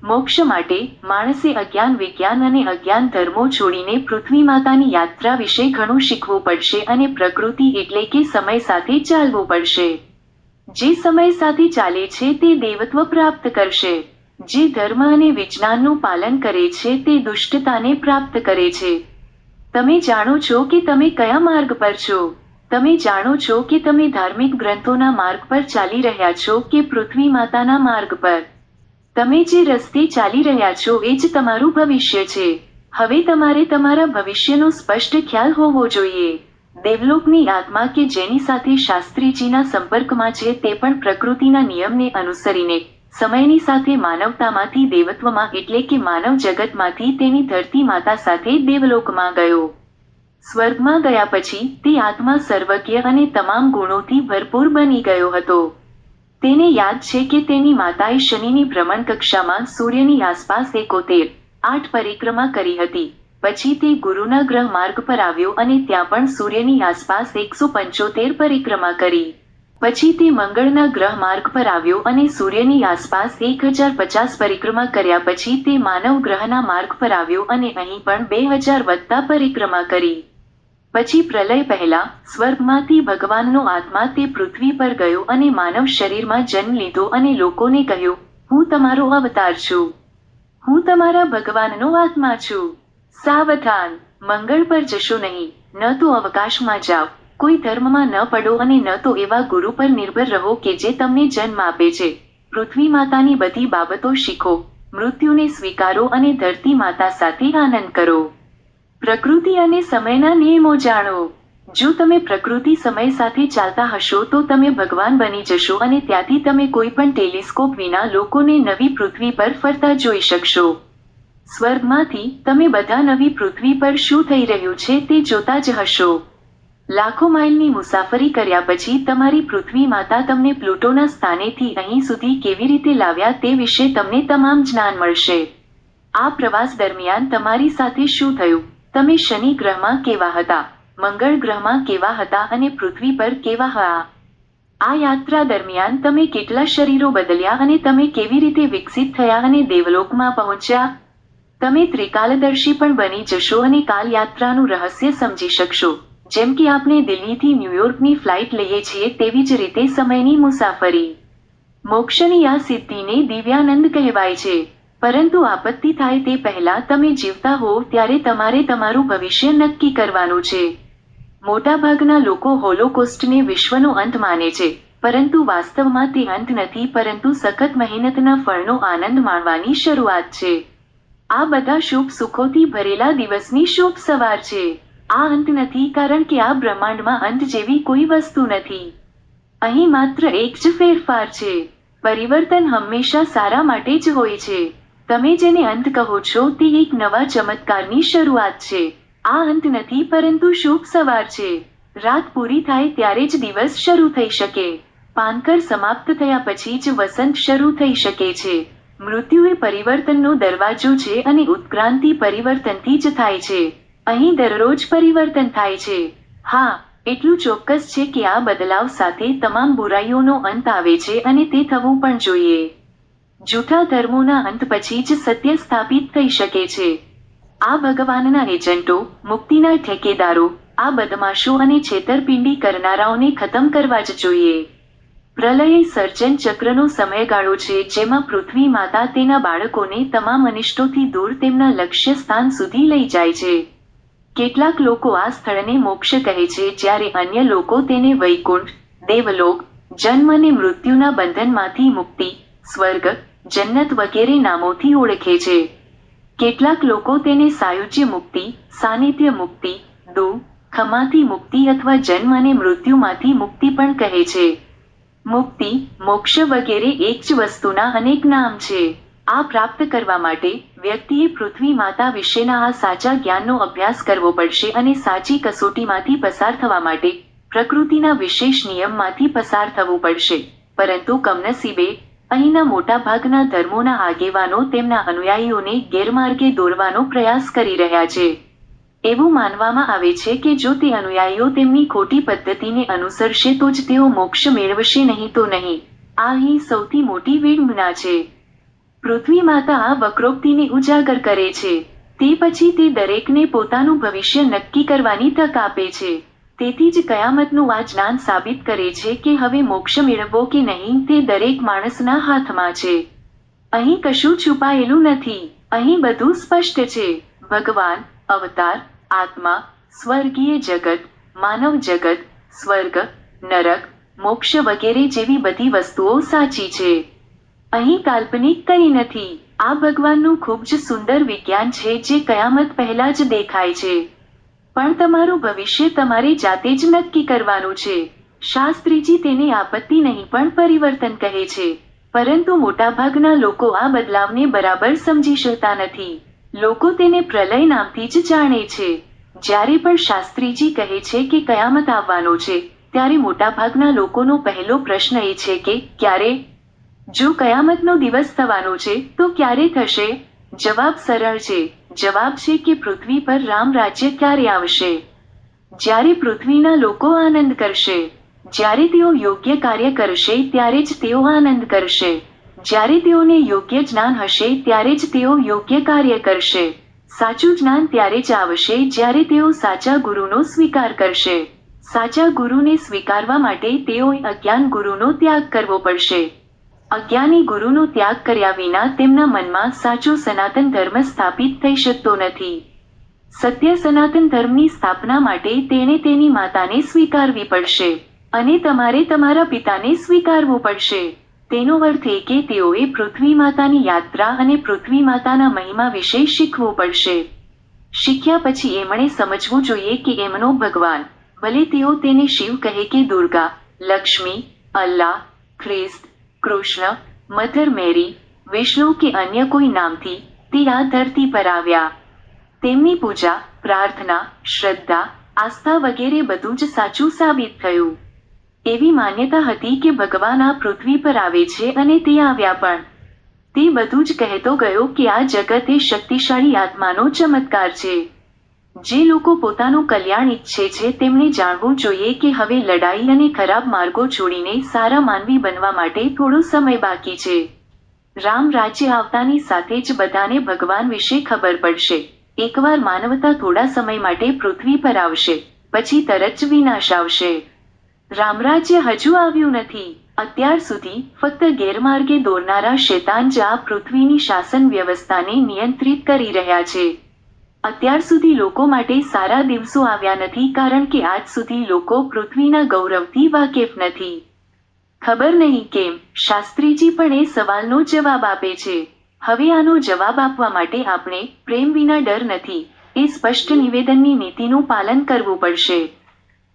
S1: મોક્ષ માટે માણસે અજ્ઞાન વિજ્ઞાન અને અજ્ઞાન ધર્મો છોડીને પૃથ્વી માતાની યાત્રા વિશે ઘણું શીખવું પડશે અને પ્રકૃતિ એટલે કે સમય સાથે ચાલવું પડશે. જે સમય સાથે ચાલે છે તે દેવત્વ પ્રાપ્ત કરશે. જે ધર્મ અને વિજ્ઞાનનું પાલન કરે છે તે દુષ્ટતાને પ્રાપ્ત કરે છે. તમે જાણો છો કે તમે કયા માર્ગ પર છો. તમે જાણો છો કે તમે ધાર્મિક ગ્રંથોના માર્ગ પર ચાલી રહ્યા છો કે પૃથ્વી માતાના માર્ગ પર. તમે જે રસ્તે ચાલી રહ્યા છો એ જ તમારું ભવિષ્ય છે. હવે તમારે તમારા ભવિષ્યનો સ્પષ્ટ ખ્યાલ હોવો જોઈએ. દેવલોકની આત્મા કે જેની સાથે શાસ્ત્રીજીના સંપર્કમાં છે તે પણ પ્રકૃતિના નિયમને અનુસરીને સમયની સાથે માનવતામાંથી દેવત્વમાં એટલે કે માનવ જગતમાંથી તેની ધરતી માતા સાથે દેવલોકમાં ગયો. સ્વર્ગમાં ગયા પછી તે આત્મા સર્વજ્ઞ અને તમામ ગુણોથી ભરપૂર બની ગયો હતો. તેને યાદ છે કે તેની માતાએ શનિની ભ્રમણ કક્ષામાં સૂર્યની આસપાસ 71 પરિક્રમા કરી હતી. પછી તે ગુરુના ગ્રહ માર્ગ પર આવ્યો અને ત્યાં પણ સૂર્યની આસપાસ 175 પરિક્રમા કરી. પછી તે મંગળના ગ્રહ માર્ગ પર આવ્યો અને સૂર્યની આસપાસ 1050 પરિક્રમા કર્યા. પછી તે માનવ ગ્રહના માર્ગ પર આવ્યો અને અહીં પણ 2000 વત્તા પરિક્રમા કરી. પછી પ્રલય પહેલા સ્વર્ગમાંથી ભગવાનનો આત્મા તે પૃથ્વી પર ગયો અને માનવ શરીરમાં જન્મ લીધો અને લોકોને કહ્યું, હું તમારો અવતાર છું. હું તમારા ભગવાનનો આત્મા છું. સાવધાન, મંગળ પર જશો નહીં, ન તો અવકાશમાં જાઓ, કોઈ ધર્મમાં ન પડો અને ન તો એવા ગુરુ પર નિર્ભર રહો કે જે તમને જન્મ આપે છે. પૃથ્વી માતાની બધી બાબતો શીખો, મૃત્યુને સ્વીકારો અને ધરતી માતા સાથે આનંદ કરો. પ્રકૃતિ અને સમયના નિયમો જાણો. જો તમે પ્રકૃતિ સમય સાથે ચાલતા હશો તો તમે ભગવાન બની જશો અને ત્યાંથી તમે કોઈ પણ ટેલિસ્કોપ વિના લોકોને નવી પૃથ્વી પર ફરતા જોઈ શકશો. સ્વર્ગમાંથી તમે બધા નવી પૃથ્વી પર શું થઈ રહ્યું છે તે જોતા જ હશો. લાખો માઇલની મુસાફરી કર્યા પછી તમારી પૃથ્વી માતા તમને પ્લુટોના સ્થાનેથી અહીં સુધી કેવી રીતે લાવ્યા તે વિશે તમને તમામ જ્ઞાન મળશે. આ પ્રવાસ દરમિયાન તમારી સાથે શું થયું, તમે શનિ ગ્રહમાં કેવા હતા, મંગળ ગ્રહમાં કેવા હતા અને પૃથ્વી પર કેવા હતા. આ યાત્રા દરમિયાન તમે કેટલા શરીરો બદલ્યા અને તમે કેવી રીતે વિકસિત થયા અને દેવલોકમાં પહોંચ્યા. તમે ત્રિકાલદર્શી પણ બની જશો અને કાલ યાત્રાનું રહસ્ય સમજી શકશો. જેમ કે આપણે દિલ્હીથી ન્યૂયોર્કની ફ્લાઇટ લઈએ છીએ તેવી જ રીતે સમયની મુસાફરી. મોક્ષની આ સિદ્ધિને દિવ્યાનંદ કહેવાય છે. પરંતુ આપત્તિ થાય તે પહેલા તમે જીવતા હો ત્યારે તમારે તમારું ભવિષ્ય નક્કી કરવાનું છે. મોટાભાગના લોકો હોલોકોસ્ટને વિશ્વનો અંત માને છે, પરંતુ વાસ્તવમાં તે અંત નથી પરંતુ સખત મહેનતના ફળનો આનંદ માણવાની શરૂઆત છે. આ બધા શુભ સુખોથી ભરેલા દિવસની શુભ સવાર છે. આ અંત નથી કારણ કે આ બ્રહ્માંડમાં અંત જેવી કોઈ વસ્તુ નથી. અહીં માત્ર એક જ ફેરફાર છે. પરિવર્તન હંમેશા સારા માટે જ હોય છે. તમે જેને અંત કહો છો તે એક નવા ચમત્કારની શરૂઆત છે. આ અંત નથી પરંતુ શુભ સવાર છે. રાત પૂરી થાય ત્યારે જ દિવસ શરૂ થઈ શકે. પાનખર સમાપ્ત થયા પછી જ વસંત શરૂ થઈ શકે છે. મૃત્યુ એ પરિવર્તનનો દરવાજો છે અને ઉત્ક્રાંતિ પરિવર્તનથી જ થાય છે. અહીં દરરોજ પરિવર્તન થાય છે. હા, એટલું ચોક્કસ છે કે આ બદલાવ સાથે તમામ બુરાઈઓનો અંત આવે છે અને તે થવું પણ જોઈએ. જૂઠા ધર્મોના અંત પછી જ સત્ય સ્થાપિત થઈ શકે છે. આ ભગવાનના એજન્ટો, મુક્તિના ઠેકેદારો, આ બદમાશો અને છેતરપિંડી કરનારાઓને ખતમ કરવા જ જોઈએ. પ્રલય એ સર્જન ચક્રનો સમયગાળો છે જેમાં પૃથ્વી માતા તેના બાળકોને તમામ અનિષ્ટોથી દૂર તેમના લક્ષ્ય સ્થાન સુધી લઈ જાય છે. કેટલાક લોકો આ સ્થળને મોક્ષ કહે છે જ્યારે અન્ય લોકો તેને વૈકુંઠ, દેવલોક, જન્મ અને મૃત્યુના બંધનમાંથી મુક્તિ, સ્વર્ગ, જન્નત વગેરે નામોથી ઓળખે છે. કેટલાક લોકો તેને સાયુજ્ય મુક્તિ, સાનિધ્ય મુક્તિ, દુઃખમાંથી મુક્તિ અથવા જન્મ અને મૃત્યુમાંથી મુક્તિ પણ કહે છે. મુક્તિ, મોક્ષ વગેરે એક જ વસ્તુના અનેક નામ છે. આ પ્રાપ્ત કરવા માટે વ્યક્તિએ પૃથ્વી માતા વિશેના આ સાચા જ્ઞાનનો અભ્યાસ કરવો પડશે અને સાચી કસોટીમાંથી પસાર થવા માટે પ્રકૃતિના વિશેષ નિયમમાંથી પસાર થવું પડશે. પરંતુ કમનસીબે અહીંના મોટાભાગના ધર્મોના આગેવાનો તેમના અનુયાયીઓને ગેરમાર્ગે દોરવાનો પ્રયાસ કરી રહ્યા છે. એવું માનવામાં આવે છે કે જો તે અનુયાયીઓ તેમની ખોટી પદ્ધતિને અનુસરશે તો જ તેઓ મોક્ષ મેળવશે નહીં તો નહીં. આ અહીં સૌથી મોટી વિડંબના છે. પૃથ્વી માતા આ વક્રોક્તિને ઉજાગર કરે છે. તે પછી તે દરેકને પોતાનું ભવિષ્ય નક્કી કરવાની તક આપે છે. તેથી જ કયામતનું આ જ્ઞાન સાબિત કરે છે કે હવે મોક્ષ મેળવવો કે નહીં તે દરેક માણસના હાથમાં છે. અહીં કશું છુપાયેલું નથી. અહીં બધું સ્પષ્ટ છે. ભગવાન, અવતાર, આત્મા, સ્વર્ગીય જગત, માનવ જગત, સ્વર્ગ, નરક, મોક્ષ વગેરે જેવી બધી વસ્તુઓ સાચી છે. અહીં કાલ્પનિક કંઈ નથી. આ ભગવાનનું ખૂબ જ સુંદર વિજ્ઞાન છે જે કયામત પહેલા જ દેખાય છે. પણ તમારું ભવિષ્ય તમારે જાતે જ નક્કી કરવાનું છે. શાસ્ત્રીજી તેને આપત્તિ નહીં પણ પરિવર્તન કહે છે. પરંતુ મોટાભાગના લોકો આ બદલાવને બરાબર સમજી શકતા નથી. લોકો તેને પ્રલય નામથી જ જાણે છે. જ્યારે પણ શાસ્ત્રીજી કહે છે કે કયામત આવવાનો છે, ત્યારે મોટાભાગના લોકોનો પહેલો પ્રશ્ન એ છે કે ક્યારે? જો કયામતનો દિવસ થવાનો છે તો ક્યારે થશે? જવાબ સરળ છે. જવાબ છે કે પૃથ્વી પર રામ રાજ્ય ક્યારે આવશે. જ્યારે પૃથ્વીના લોકો આનંદ કરશે. જ્યારે તેઓ યોગ્ય કાર્ય કરશે ત્યારે જ તેઓ આનંદ કરશે. જ્યારે તેઓને યોગ્ય જ્ઞાન હશે ત્યારે જ તેઓ યોગ્ય કાર્ય કરશે. સાચું જ્ઞાન ત્યારે જ આવશે જ્યારે તેઓ સાચા ગુરુનો સ્વીકાર કરશે. સાચા ગુરુને સ્વીકારવા માટે તેઓએ અજ્ઞાન ગુરુનો ત્યાગ કરવો પડશે. અજ્ઞાની ગુરુનો ત્યાગ કર્યા વિના તેમના મનમાં સાચો સનાતન ધર્મ સ્થાપિત થઈ શકતો નથી. સત્ય સનાતન ધર્મની સ્થાપના માટે તેણે તેની માતાને સ્વીકારવી પડશે. અને તમારે તમારા પિતાને સ્વીકારવું પડશે. તેનો અર્થ એ કે તેઓએ પૃથ્વી માતાની યાત્રા અને પૃથ્વી માતાના મહિમા વિશે શીખવું પડશે. શીખ્યા પછી એમણે સમજવું જોઈએ કે એમનો ભગવાન, ભલે તેઓ તેને શિવ કહે કે દુર્ગા, લક્ષ્મી, અલ્લાહ, ખ્રિસ્ત, કૃષ્ણ, મધર મેરી, વિષ્ણુ કે અન્ય કોઈ નામથી, તે આ ધરતી પર આવ્યા. તેમની પૂજા, પ્રાર્થના, શ્રદ્ધા, આસ્થા વગેરે બધું જ સાચું સાબિત થયું. એવી માન્યતા હતી કે ભગવાન આ પૃથ્વી પર આવે છે અને તે આવ્યા પણ. તે બધું જ કહેતો ગયો કે આ જગત એ શક્તિશાળી આત્માનો ચમત્કાર છે. જે લોકો પોતાનું કલ્યાણ ઈચ્છે છે તેમણે જાણવું જોઈએ કે હવે લડાઈ અને ખરાબ માર્ગો છોડીને સારા માનવી બનવા માટે થોડો સમય બાકી છે. રામ રાજ્ય આવતાની સાથે જ બધાને ભગવાન વિશે ખબર પડશે. એકવાર માનવતા થોડા સમય માટે પૃથ્વી પર આવશે, પછી તરત જ વિનાશ આવશે. રામરાજ્ય હજુ આવ્યું નથી. અત્યાર સુધી ફક્ત ગેરમાર્ગે દોરનારા શૈતાન જ આ પૃથ્વીની શાસન વ્યવસ્થાને નિયંત્રિત કરી રહ્યા છે. અત્યાર સુધી લોકો માટે સારા દિવસો આવ્યા નથી કારણ કે આજ સુધી લોકો પૃથ્વીના ગૌરવથી વાકેફ નથી. ખબર નહીં કેમ, શાસ્ત્રીજી પણ એ સવાલનો જવાબ આપે છે. હવે આનો જવાબ આપવા માટે આપણે પ્રેમ વિના ડર નથી એ સ્પષ્ટ નિવેદનની નીતિનું પાલન કરવું પડશે.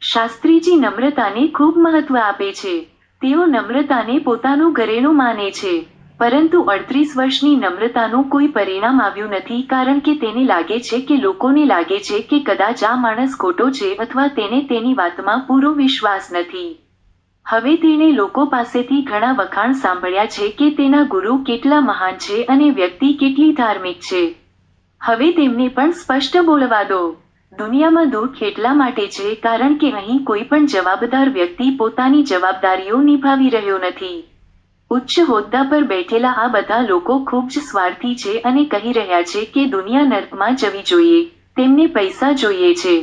S1: શાસ્ત્રીજી નમ્રતાને ખૂબ મહત્વ આપે છે. તેઓ નમ્રતાને પોતાનું ઘરેણું માને છે. પરંતુ 38 વર્ષની નમ્રતાનું કોઈ પરિણામ આવ્યું નથી કારણ કે તેને લાગે છે કે લોકોને લાગે છે કે કદાચ આ માણસ ખોટો છે અથવા તેને તેની વાતમાં પૂરો વિશ્વાસ નથી. હવે તેણે લોકો પાસેથી ઘણા વખાણ સાંભળ્યા છે કે તેના ગુરુ કેટલા મહાન છે અને વ્યક્તિ કેટલી ધાર્મિક છે. હવે તેમને પણ સ્પષ્ટ બોલવા દો. દુનિયામાં દુઃખ એટલા માટે છે કારણ કે અહીં કોઈ પણ જવાબદાર વ્યક્તિ પોતાની જવાબદારીઓ નિભાવી રહ્યો નથી. ઉચ્ચ હોદ્દા પર બેઠેલા આ બધા લોકો ખૂબ જ સ્વાર્થી છે અને કહી રહ્યા છે કે દુનિયા નર્કમાં જવી જોઈએ, તેમને પૈસા જોઈએ છે.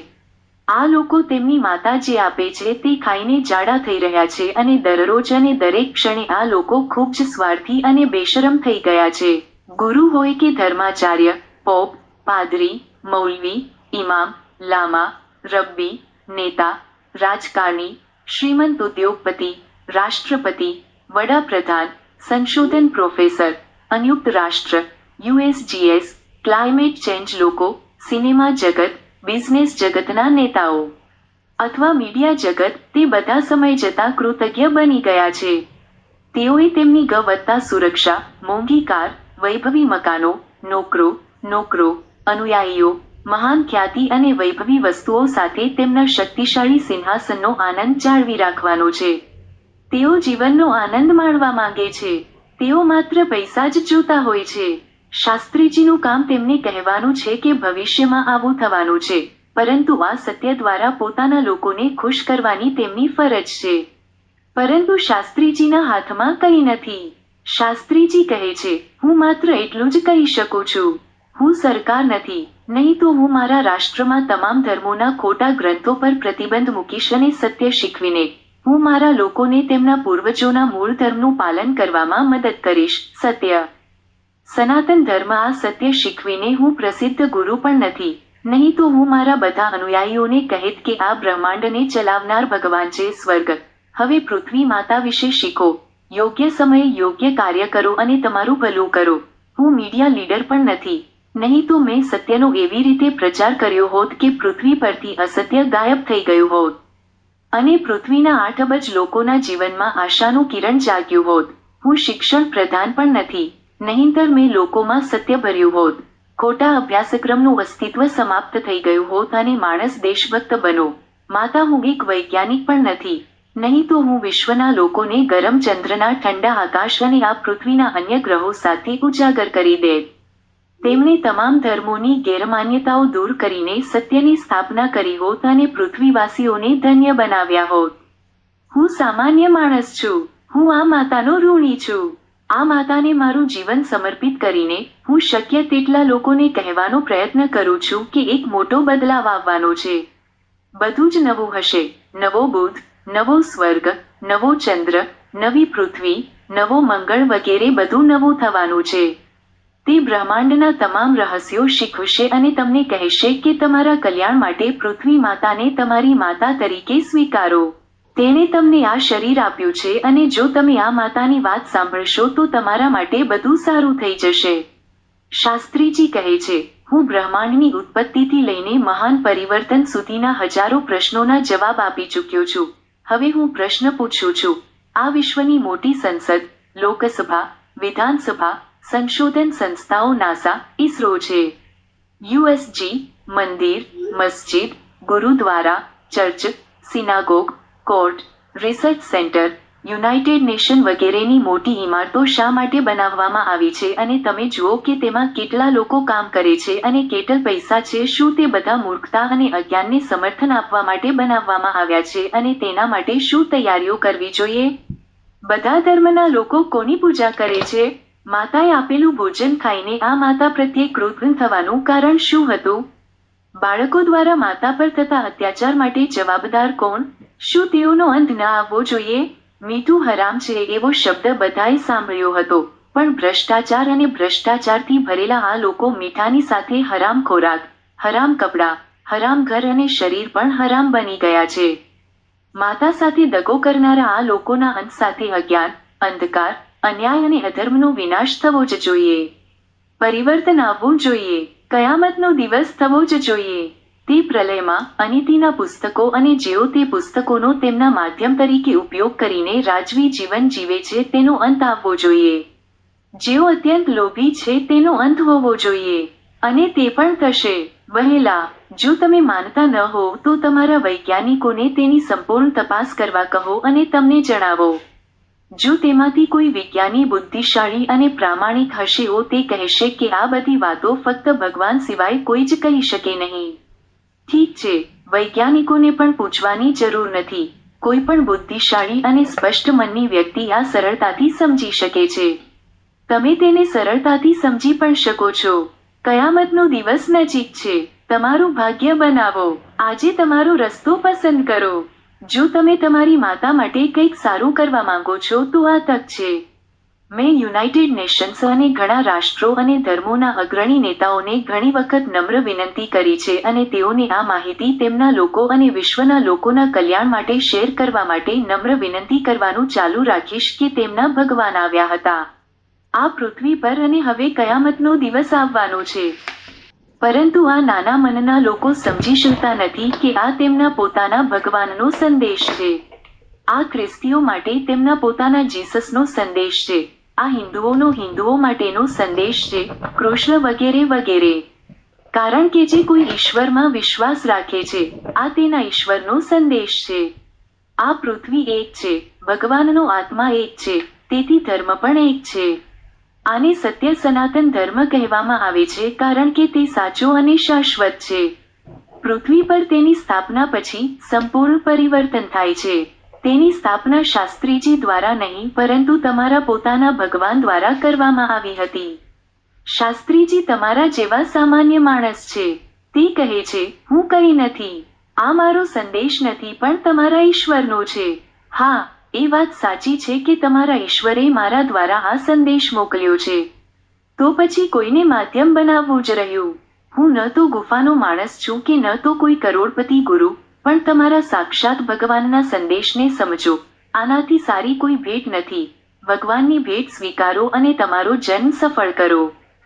S1: આ લોકો તેમની માતા જે આપે છે તે ખાઈને જાડા થઈ રહ્યા છે અને દરરોજ અને દરેક ક્ષણે આ લોકો ખૂબ જ સ્વાર્થી અને બેશરમ થઈ ગયા છે. ગુરુ હોય કે ધર્માચાર્ય, પોપ, પાદરી, મૌલવી, ઇમામ, લામા, રબ્બી, નેતા, રાજકારણી, શ્રીમંત ઉદ્યોગપતિ, રાષ્ટ્રપતિ, વડાપ્રધાન, સંશોધન પ્રોફેસર, સંયુક્ત રાષ્ટ્ર, યુએસજીએસ, ક્લાઇમેટ ચેન્જ લોકો, સિનેમા જગત, બિઝનેસ જગતના નેતાઓ અથવા મીડિયા જગત, તે બધા સમય જતાં કૃતજ્ઞ બની ગયા છે. તેઓએ તેમની ગવત્તા સુરક્ષા, મોંઘી કાર, વૈભવી મકાનો, નોકરો, અનુયાયીઓ, મહાન ખ્યાતિ અને વૈભવી વસ્તુઓ સાથે તેમના શક્તિશાળી સિંહાસનનો આનંદ જાળવી રાખવાનો છે. તેઓ જીવનનો આનંદ માણવા માંગે છે. તેઓ માત્ર પૈસા જ જોતા હોય છે. શાસ્ત્રીજીનું કામ તેમને કહેવાનું છે કે ભવિષ્યમાં આવું થવાનું છે, પરંતુ આ સત્ય દ્વારા પોતાના લોકોને ખુશ કરવાની તેમની ફરજ છે. પરંતુ શાસ્ત્રીજીના હાથમાં કંઈ નથી. શાસ્ત્રીજી કહે છે, હું માત્ર એટલું જ કહી શકું છું. હું સરકાર નથી, નહીં તો હું મારા રાષ્ટ્રમાં તમામ ધર્મોના ખોટા ગ્રંથો પર પ્રતિબંધ મૂકીશ અને સત્ય શીખવીને હું મારા લોકોને તેમના પૂર્વજોના મૂળ ધર્મનું પાલન કરવામાં મદદ કરીશ. સત્ય સનાતન ધર્મ આ સત્ય શીખવીને હું પ્રસિદ્ધ ગુરુ પણ નથી, નહીં તો હું મારા બધા અનુયાયીઓને કહેત કે આ બ્રહ્માંડને ચલાવનાર ભગવાન છે. સ્વર્ગ. હવે પૃથ્વી માતા વિશે શીખો, યોગ્ય સમયે યોગ્ય કાર્ય કરો અને તમારું ભલું કરો. હું મીડિયા લીડર પણ નથી, નહીં તો મેં સત્યનો એવી રીતે પ્રચાર કર્યો હોત કે પૃથ્વી પરથી અસત્ય ગાયબ થઈ ગયું હોત અને પૃથ્વીના 8 અબજ લોકોના જીવનમાં આશાનું કિરણ જાગ્યું હોત. હું શિક્ષણ પ્રધાન પણ નથી, નહીંતર મેં લોકોમાં સત્ય ભર્યું હોત. ખોટા અભ્યાસક્રમનું અસ્તિત્વ સમાપ્ત થઈ ગયું હોત અને માણસ દેશભક્ત બનો. માતા હું એક વૈજ્ઞાનિક પણ નથી, નહીં તો હું વિશ્વના લોકોને ગરમ ચંદ્રના ઠંડા આકાશ અને આ પૃથ્વીના અન્ય ગ્રહો સાથે ઉજાગર કરી દે. તેમણે તમામ ધર્મોની ગેરમાન્યતાઓ દૂર કરીને સત્યની સ્થાપના કરી હોત અને પૃથ્વીવાસીઓને ધન્ય બનાવ્યા હોત. હું સામાન્ય માણસ છું. હું આ માતાનો ઋણી છું. આ માતાને મારું જીવન સમર્પિત કરીને હું શક્ય તેટલા લોકોને કહેવાનો પ્રયત્ન કરું છું કે એક મોટો બદલાવ આવવાનો છે. બધું જ નવું હશે. નવો બુધ, નવો સ્વર્ગ, નવો ચંદ્ર, નવી પૃથ્વી, નવો મંગળ વગેરે બધું નવું થવાનું છે. તે બ્રહ્માંડના તમામ રહસ્યો શીખવશે અને તમને કહેશે કે તમારા કલ્યાણ માટે પૃથ્વી માતાને તમારી માતા તરીકે સ્વીકારો. તેણે તમને આ શરીર આપ્યું છે અને જો તમે આ માતાની વાત સાંભળશો તો તમારા માટે બધું સારું થઈ જશે. શાસ્ત્રીજી કહે છે, હું બ્રહ્માંડની ઉત્પત્તિથી લઈને મહાન પરિવર્તન સુધીના હજારો પ્રશ્નોના જવાબ આપી ચૂક્યો છું. હવે હું પ્રશ્ન પૂછું છું. આ વિશ્વની મોટી સંસદ, લોકસભા, વિધાનસભા, સંશોધન સંસ્થાઓ નાસા, ઇસરો છે. યુએસજી, મંદિર, મસ્જિદ, gurdwara, church, synagogue, court, research centre, United Nation વગેરેની મોટી ઇમારતો શા માટે બનાવવામાં આવી છે અને તમે જુઓ કે તેમાં કેટલા લોકો કામ કરે છે અને કેટલા પૈસા છે. શું તે બધા મૂર્ખતા અને અજ્ઞાનને સમર્થન આપવા માટે બનાવવામાં આવ્યા છે અને તેના માટે શું તૈયારીઓ કરવી જોઈએ? બધા ધર્મના લોકો કોની પૂજા કરે છે? માતાએ આપેલું ભોજન ખાઈને આ માતા પ્રત્યે કૃતજ્ઞ થવાનું કારણ શું હતું? બાળકો દ્વારા માતા પર થતા અત્યાચાર માટે જવાબદાર કોણ? શું તેઓનો અંત ન આવવો જોઈએ? મીઠું હરામ છે એવો શબ્દ બધાએ સાંભળ્યો હતો, પણ ભ્રષ્ટાચાર અને ભ્રષ્ટાચારથી ભરેલા આ લોકો મીઠાની સાથે હરામ ખોરાક, હરામ કપડાં, હરામ ઘર અને શરીર પણ હરામ બની ગયા છે. માતા સાથે દગો કરનારા આ લોકોના અંત સાથે અજ્ઞાન, અંધકાર, અન્યાય અને અધર્મનો વિનાશ થવો જ જોઈએ. પરિવર્તન આવવું જોઈએ. કયામતનો દિવસ થવો જ જોઈએ. તે પ્રલયમાં અનીતિના પુસ્તકો અને જેઓ તે પુસ્તકોનો તેમના માધ્યમ તરીકે ઉપયોગ કરીને રાજવી જીવન જીવે છે તેનો અંત આવવો જોઈએ. જેઓ અત્યંત લોભી છે તેનો અંત હોવો જોઈએ. અને તે પણ થશે. વહેલા, જો તમે માનતા ન હો તો તમારા વૈજ્ઞાનિકોને તેની સંપૂર્ણ તપાસ કરવા કહો અને તમને જણાવો. જો તેમાંથી કોઈ વિજ્ઞાની બુદ્ધિશાળી અને પ્રામાણિક હશે તે કહેશે કે આ બધી વાતો ફક્ત ભગવાન સિવાય કોઈ જ કહી શકે નહીં. ઠીક છે, વૈજ્ઞાનિકોને પણ પૂછવાની જરૂર નથી. કોઈ પણ બુદ્ધિશાળી અને સ્પષ્ટ મનની વ્યક્તિ આ સરળતાથી સમજી શકે છે. તમે તેને સરળતાથી સમજી પણ શકો છો. કયામતનો દિવસ નજીક છે. તમારું ભાગ્ય બનાવો. આજે તમારો રસ્તો પસંદ કરો. જો તમે તમારી માતા માટે કંઈક સારું કરવા માંગો છો તો આ તક છે. મેં યુનાઇટેડ નેશન્સ અને ઘણા રાષ્ટ્રો અને ધર્મોના અગ્રણી નેતાઓને ઘણી વખત નમ્ર વિનંતી કરી છે અને તેઓને આ માહિતી તેમના લોકો અને વિશ્વના લોકોના કલ્યાણ માટે શેર કરવા માટે નમ્ર વિનંતી કરવાનું ચાલુ રાખીશ કે તેમના ભગવાન આવ્યા હતા આ પૃથ્વી પર અને હવે કયામતનો દિવસ આવવાનો છે. પરંતુ આ નાના મનના લોકો સમજી શકતા નથી કે આ તેમના પોતાના ભગવાનનો સંદેશ છે. આ ખ્રિસ્તીઓ માટે તેમના પોતાના જીસસનો સંદેશ છે. આ હિન્દુઓનો હિન્દુઓ માટેનો સંદેશ છે, કૃષ્ણ વગેરે વગેરે. કારણ કે જે કોઈ ઈશ્વરમાં વિશ્વાસ રાખે છે, આ તેના ઈશ્વરનો સંદેશ છે. આ પૃથ્વી એક છે, ભગવાનનો આત્મા એક છે, તેથી ધર્મ પણ એક છે. આને સત્ય સનાતન ધર્મ કહેવામાં આવે છે કારણ કે તે સાચો અને શાશ્વત છે. પૃથ્વી પર તેની સ્થાપના પછી સંપૂર્ણ પરિવર્તન થાય છે. તેની સ્થાપના શાસ્ત્રીજી દ્વારા નહીં પરંતુ તમારા પોતાના ભગવાન દ્વારા કરવામાં આવી હતી. શાસ્ત્રીજી તમારા જેવા સામાન્ય માણસ છે. તે કહે છે, હું કંઈ નથી. આ મારો સંદેશ નથી પણ તમારા ઈશ્વરનો છે. હા, એ વાત સાચી છે કે તમારા ઈશ્વરે મારા દ્વારા આ સંદેશ મોકલ્યો છે. તો પછી કોઈને માધ્યમ બનાવવું જ રહ્યું. હું ન તો ગુફાનો માણસ છું કે ન તો કોઈ કરોડપતિ ગુરુ, પણ તમારા સાક્ષાત ભગવાનના સંદેશને સમજો. આનાથી સારી કોઈ ભેટ નથી. ભગવાનની ભેટ સ્વીકારો અને તમારો જન્મ સફળ કરો.